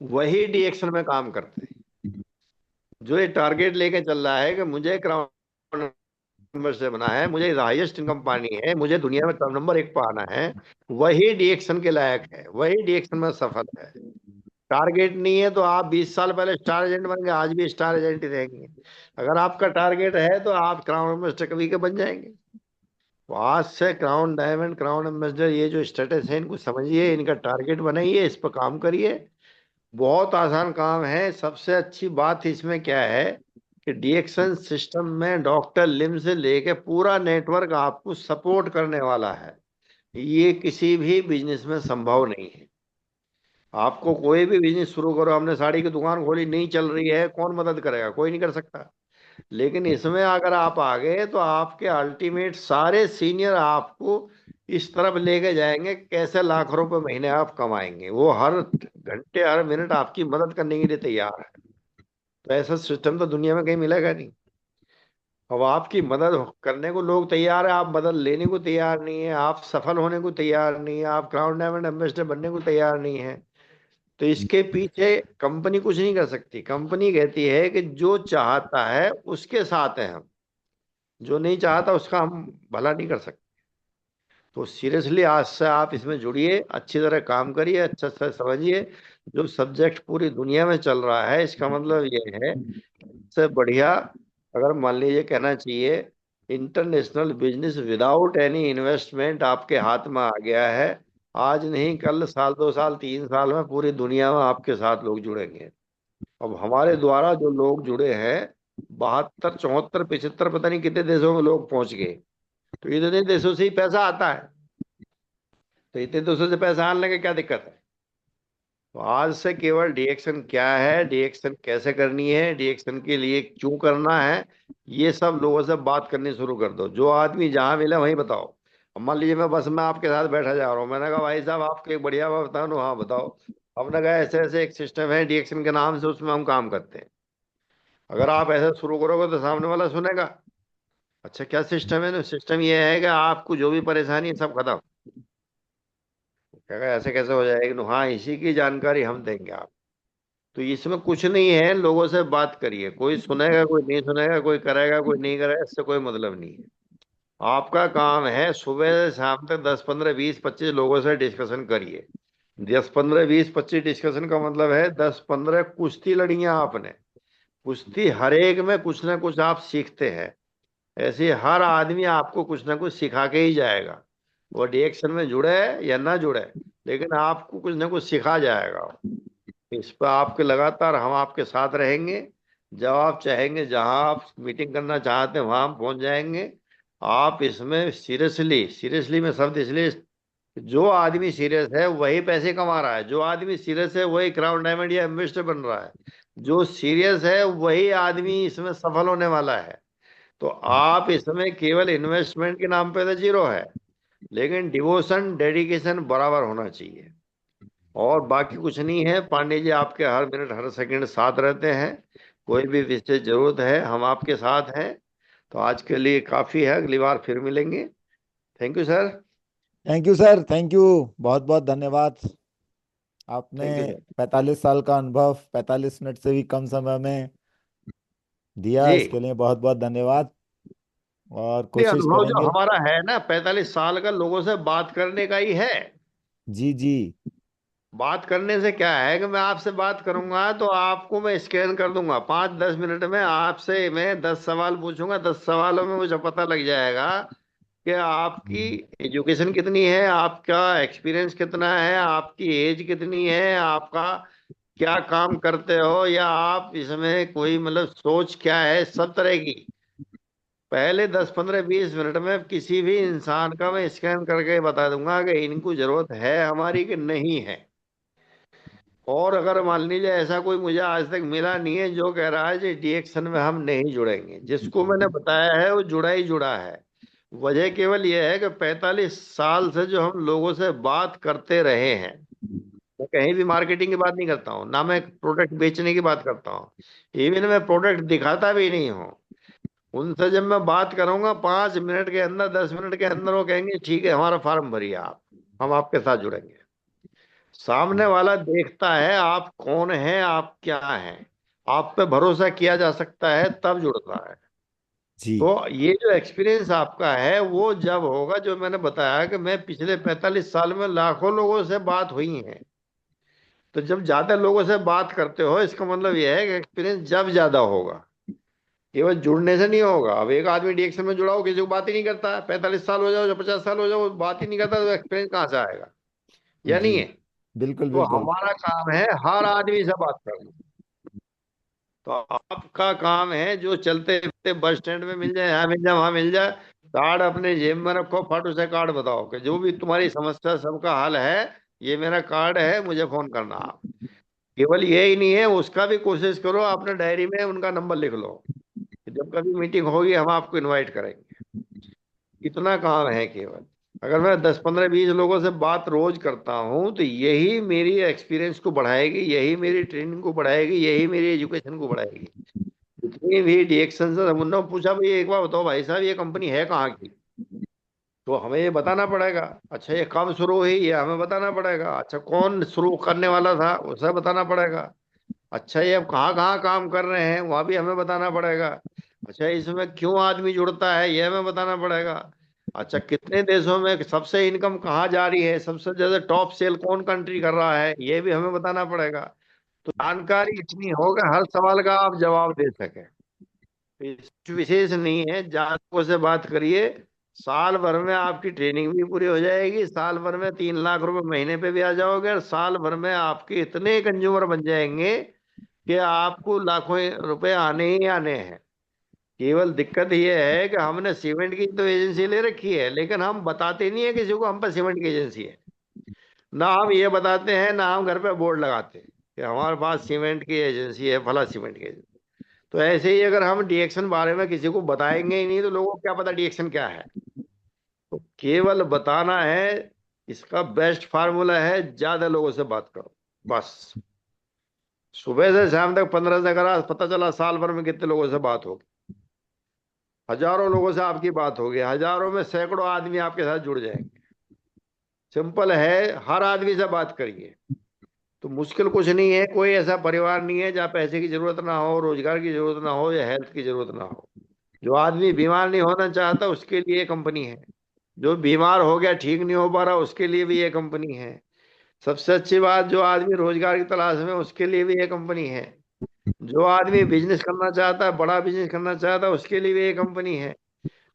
वही डीएक्शन में काम करते हैं। जो ये टारगेट लेके चल रहा है कि मुझे क्राउन नंबर से बना है, मुझे हाईएस्ट इनकम पानी है, मुझे दुनिया में नंबर 1 पर आना है, वही डीएक्शन के लायक है, वही डीएक्शन में सफल है। टारगेट नहीं है तो आप 20 साल पहले स्टार एजेंट बन गए, आज भी स्टार एजेंट ही रहेंगे। अगर आपका टारगेट है तो आप क्राउन एम्बेसडर कभी के बन जाएंगे। तो आज से क्राउन डायमंड, क्राउन एम्बेसडर, ये जो स्टेटस है इनको समझिए, इनका टारगेट बनाइए, इस पर काम करिए। बहुत आसान काम है। सबसे अच्छी बात इसमें क्या है कि डीएक्शन सिस्टम में डॉक्टर लिम से लेके पूरा नेटवर्क आपको सपोर्ट करने वाला है। ये किसी भी बिजनेस में संभव नहीं है। आपको कोई भी बिजनेस शुरू करो, हमने साड़ी की दुकान खोली नहीं चल रही है, कौन मदद करेगा, कोई नहीं कर सकता। लेकिन इसमें अगर आप आ गए तो आपके अल्टीमेट सारे सीनियर आपको इस तरफ लेके जाएंगे कैसे लाख रुपए महीने आप कमाएंगे, वो हर घंटे हर मिनट आपकी मदद करने के लिए तैयार है। तो ऐसा सिस्टम तो दुनिया में कहीं मिलेगा नहीं। अब आपकी मदद करने को लोग तैयार है, आप मदद लेने को तैयार नहीं है, आप सफल होने को तैयार नहीं है, आप क्राउन डायमंड एम्बेसडर बनने को तैयार नहीं है। तो इसके पीछे कंपनी कुछ नहीं कर सकती। कंपनी कहती है कि जो चाहता है उसके साथ है हम, जो नहीं चाहता उसका हम भला नहीं कर सकते। तो सीरियसली आज से आप इसमें जुड़िए, अच्छी तरह काम करिए, अच्छा से समझिए। जो सब्जेक्ट पूरी दुनिया में चल रहा है, इसका मतलब ये है से बढ़िया, अगर मान लीजिए कहना चाहिए, international business without any investment आपके हाथ में आ गया है। आज नहीं कल, साल 2 साल 3 साल में पूरी दुनिया में आपके साथ लोग जुड़ेंगे। अब हमारे द्वारा जो लोग जुड़े हैं, 72 74 75 पता नहीं कितने देशों में लोग पहुंच गए। तो इतने देशों से ही पैसा आता है, तो इतने देशों से पैसा आने लगे, क्या दिक्कत है? तो आज से केवल डीएक्शन क्या है, डीएक्शन कैसे करनी है, डीएक्शन के लिए क्यों करना है, ये सब लोगों से बात करनी शुरू कर दो। जो आदमी जहां मिले वहीं बताओ। अब मान लीजिए मैं बस में आपके साथ बैठा जा रहा हूँ, मैंने कहा भाई साहब आपको एक बढ़िया बात बताऊँ, हाँ बताओ। आपने कहा ऐसे ऐसे एक सिस्टम है डीएक्शन के नाम से, उसमें हम काम करते हैं। अगर आप ऐसा शुरू करोगे तो सामने वाला सुनेगा, अच्छा क्या सिस्टम है? तो सिस्टम ये है कि आपको जो भी परेशानी है सब खत्म। कहेगा ऐसे कैसे हो जाएगी? तो हाँ, इसी की जानकारी हम देंगे आप। तो इसमें कुछ नहीं है, लोगों से बात करिए, कोई सुनेगा कोई नहीं सुनेगा, कोई करेगा कोई नहीं करेगा, इससे कोई मतलब नहीं है। आपका काम है सुबह से शाम तक 10 15 20 25 लोगों से डिस्कशन करिए। 10 15 20 25 डिस्कशन का मतलब है 10 15 कुश्ती लड़ी है आपने। कुश्ती हर एक में कुछ ना कुछ आप सीखते हैं। ऐसे हर आदमी आपको कुछ ना कुछ सिखा के ही जाएगा, वो डिएक्शन में जुड़े या ना जुड़े, लेकिन आपको कुछ ना कुछ सिखा जाएगा। इस पर आपके लगातार हम आपके साथ रहेंगे। जब आप चाहेंगे, जहां आप मीटिंग करना चाहते हैं वहां हम पहुंच जाएंगे। आप इसमें सीरियसली, सीरियसली में शब्द इसलिए, जो आदमी सीरियस है वही पैसे कमा रहा है, जो आदमी सीरियस है वही क्राउन डायमंड या इन्वेस्टर बन रहा है, जो सीरियस है वही आदमी इसमें सफल होने वाला है। तो आप इसमें केवल इन्वेस्टमेंट के नाम पे तो जीरो है, लेकिन डिवोशन डेडिकेशन बराबर होना चाहिए। और बाकी कुछ नहीं है। पांडे जी आपके हर मिनट हर सेकंड साथ रहते हैं, कोई भी विशेष जरूरत है हम आपके साथ हैं। तो आज के लिए काफी है, अगली बार फिर मिलेंगे। Thank you sir. Thank you sir, thank you. बहुत बहुत धन्यवाद। आपने थैंक यू सर। 45 साल का अनुभव 45 मिनट से भी कम समय में दिया, जी, इसके लिए बहुत बहुत धन्यवाद। और ये कोशिश अनुभव जो करेंगे। हमारा है ना, 45 साल का लोगों से बात करने का ही है। जी जी। बात करने से क्या है कि मैं आपसे बात करूंगा तो आपको मैं स्कैन कर दूंगा, 5 10 मिनट में आपसे मैं 10 सवाल पूछूंगा, 10 सवालों में मुझे पता लग जाएगा कि आपकी एजुकेशन कितनी है, आपका एक्सपीरियंस कितना है, आपकी एज कितनी है, आपका क्या काम करते हो, या आप इसमें कोई मतलब सोच क्या है, सब तरह की। पहले 10 15 20 मिनट में किसी भी इंसान का मैं स्कैन करके बता दूंगा कि इनको जरूरत है हमारी कि नहीं है। और अगर मान लीजिए ऐसा कोई मुझे आज तक मिला नहीं है जो कह रहा है कि डीएक्शन में हम नहीं जुड़ेंगे, जिसको मैंने बताया है वो जुड़ा ही जुड़ा है। वजह केवल यह है कि 45 साल से जो हम लोगों से बात करते रहे हैं, मैं कहीं भी मार्केटिंग की बात नहीं करता हूँ, ना मैं प्रोडक्ट बेचने की बात करता हूँ, इवन मैं प्रोडक्ट दिखाता भी नहीं हूँ। उनसे जब मैं बात करूंगा 5 मिनट के अंदर 10 मिनट के अंदर वो कहेंगे ठीक है हमारा फॉर्म भरिए आप, हम आपके साथ जुड़ेंगे। सामने वाला देखता है आप कौन हैं, आप क्या हैं, आप पे भरोसा किया जा सकता है तब जुड़ता है। जी तो ये जो एक्सपीरियंस आपका है वो जब होगा, जो मैंने बताया कि मैं पिछले 45 साल में लाखों लोगों से बात हुई है। तो जब ज्यादा लोगों से बात करते हो इसका मतलब यह है कि एक्सपीरियंस जब ज्यादा होगा, केवल जुड़ने से नहीं होगा। अब एक आदमी डीएक्शन में जुड़ा हो, किसी को बात ही नहीं करता, 45 साल हो जाओ या 50 साल हो जाओ, वो बात ही नहीं करता, तो एक्सपीरियंस कहाँ से आएगा? या जी। नहीं है? बिल्कुल तो बिल्कुल। हमारा काम है हर आदमी से बात करना। तो आपका काम है जो चलते फिरते बस स्टैंड में मिल जाए, यहाँ मिल जाए वहां मिल जाए, कार्ड अपने जेब में रखो, फट उसे कार्ड बताओ कि जो भी तुम्हारी समस्या सबका हल है, ये मेरा कार्ड है, मुझे फोन करना आप। केवल ये ही नहीं है, उसका भी कोशिश करो अपने डायरी में उनका नंबर लिख लो कि जब कभी मीटिंग होगी हम आपको इनवाइट करेंगे। इतना काम है केवल। अगर मैं 10 15 20 लोगों से बात रोज करता हूँ तो यही मेरी एक्सपीरियंस को बढ़ाएगी, यही मेरी ट्रेनिंग को बढ़ाएगी, यही मेरी एजुकेशन को बढ़ाएगी। जितनी कहीं भी डीएक्शन से उन्होंने पूछा भाई एक बार बताओ भाई साहब ये कंपनी है कहाँ की, तो हमें ये बताना पड़ेगा। अच्छा ये कब शुरू हुई ये हमें बताना पड़ेगा। अच्छा कौन शुरू करने वाला था उसे बताना पड़ेगा। अच्छा ये अब कहाँ कहाँ काम कर रहे हैं वहां भी हमें बताना पड़ेगा। अच्छा इसमें क्यों आदमी जुड़ता है ये हमें बताना पड़ेगा। अच्छा कितने देशों में सबसे इनकम कहाँ जा रही है, सबसे ज्यादा टॉप सेल कौन कंट्री कर रहा है, ये भी हमें बताना पड़ेगा। तो जानकारी इतनी हो कि हर सवाल का आप जवाब दे सकें। तो कुछ विशेष नहीं है, जातकों से बात करिए, साल भर में आपकी ट्रेनिंग भी पूरी हो जाएगी, साल भर में 3 लाख रुपए महीने पे भी आ जाओगे, और साल भर में आपके इतने कंज्यूमर बन जाएंगे कि आपको लाखों रुपए आने ही आने हैं। केवल दिक्कत ये है कि हमने सीमेंट की तो एजेंसी ले रखी है, लेकिन हम बताते नहीं है किसी को हम पर सीमेंट की एजेंसी है। ना हम ये बताते हैं, ना हम घर पे बोर्ड लगाते हैं कि हमारे पास सीमेंट की एजेंसी है, फला सीमेंट की एजेंसी। तो ऐसे ही अगर हम डीएक्शन बारे में किसी को बताएंगे ही नहीं तो लोगों को क्या पता डीएक्शन क्या है। तो केवल बताना है। इसका बेस्ट फार्मूला है ज्यादा लोगों से बात करो, बस। सुबह से शाम तक 15 से अगर आज पता चला साल भर में कितने लोगों से बात होगी, हजारों लोगों से आपकी बात होगी, हजारों में सैकड़ों आदमी आपके साथ जुड़ जाएंगे। सिंपल है, हर आदमी से बात करिए। तो मुश्किल कुछ नहीं है, कोई ऐसा परिवार नहीं है जहाँ पैसे की जरूरत ना हो, रोजगार की जरूरत ना हो, या हेल्थ की जरूरत ना हो। जो आदमी बीमार नहीं होना चाहता उसके लिए ये कंपनी है। जो बीमार हो गया ठीक नहीं हो पा रहा उसके लिए भी ये कंपनी है। सबसे अच्छी बात, जो आदमी रोजगार की तलाश में उसके लिए भी ये कंपनी है। जो आदमी बिजनेस करना चाहता है, बड़ा बिजनेस करना चाहता है, उसके लिए भी ये कंपनी है।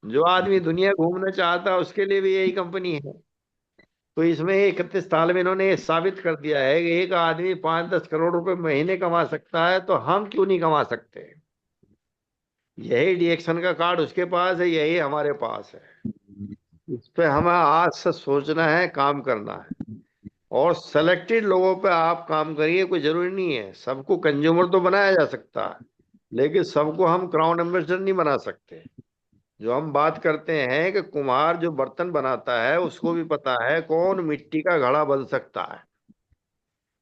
जो आदमी दुनिया घूमना चाहता है उसके लिए भी यही कंपनी है। तो इसमें 31 साल में इन्होंने ये साबित कर दिया है कि एक आदमी 5-10 करोड़ रुपए महीने कमा सकता है, तो हम क्यों नहीं कमा सकते। यही डीएक्शन का कार्ड उसके पास है, यही हमारे पास है। इस पे हमें आज से सोचना है, काम करना है। और सेलेक्टेड लोगों पे आप काम करिए, कोई जरूरी नहीं है सबको कंज्यूमर तो बनाया जा सकता है, लेकिन सबको हम क्राउन एम्बेसडर नहीं बना सकते। जो हम बात करते हैं कि कुम्हार जो बर्तन बनाता है उसको भी पता है कौन मिट्टी का घड़ा बन सकता है,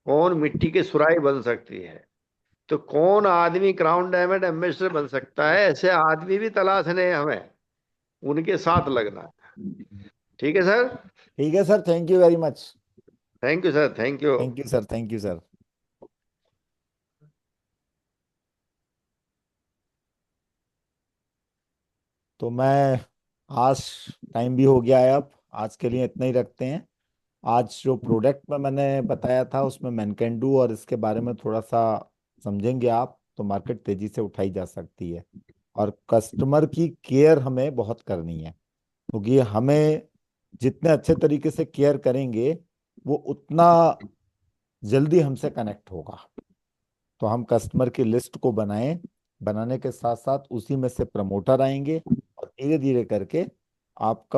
कौन मिट्टी की सुराही बन सकती है। तो कौन आदमी क्राउन डायमंड एम्बेसडर बन सकता है, ऐसे आदमी भी तलाशने हैं हमें, उनके साथ लगना है। ठीक है सर। ठीक है sir, thank you very much. Thank you sir, thank you. Thank you sir, thank you sir. तो मैं आज टाइम भी हो गया है, अब आज के लिए इतना ही रखते हैं। आज जो प्रोडक्ट में मैंने बताया था उसमें मैनकेंडू और इसके बारे में थोड़ा सा समझेंगे आप तो मार्केट तेजी से उठाई जा सकती है। और कस्टमर की केयर हमें बहुत करनी है, क्योंकि हमें जितने अच्छे तरीके से केयर करेंगे वो उतना जल्दी हमसे कनेक्ट होगा। तो हम कस्टमर की लिस्ट को बनाएं, बनाने के साथ साथ उसी में से प्रमोटर आएंगे और धीरे धीरे करके आपका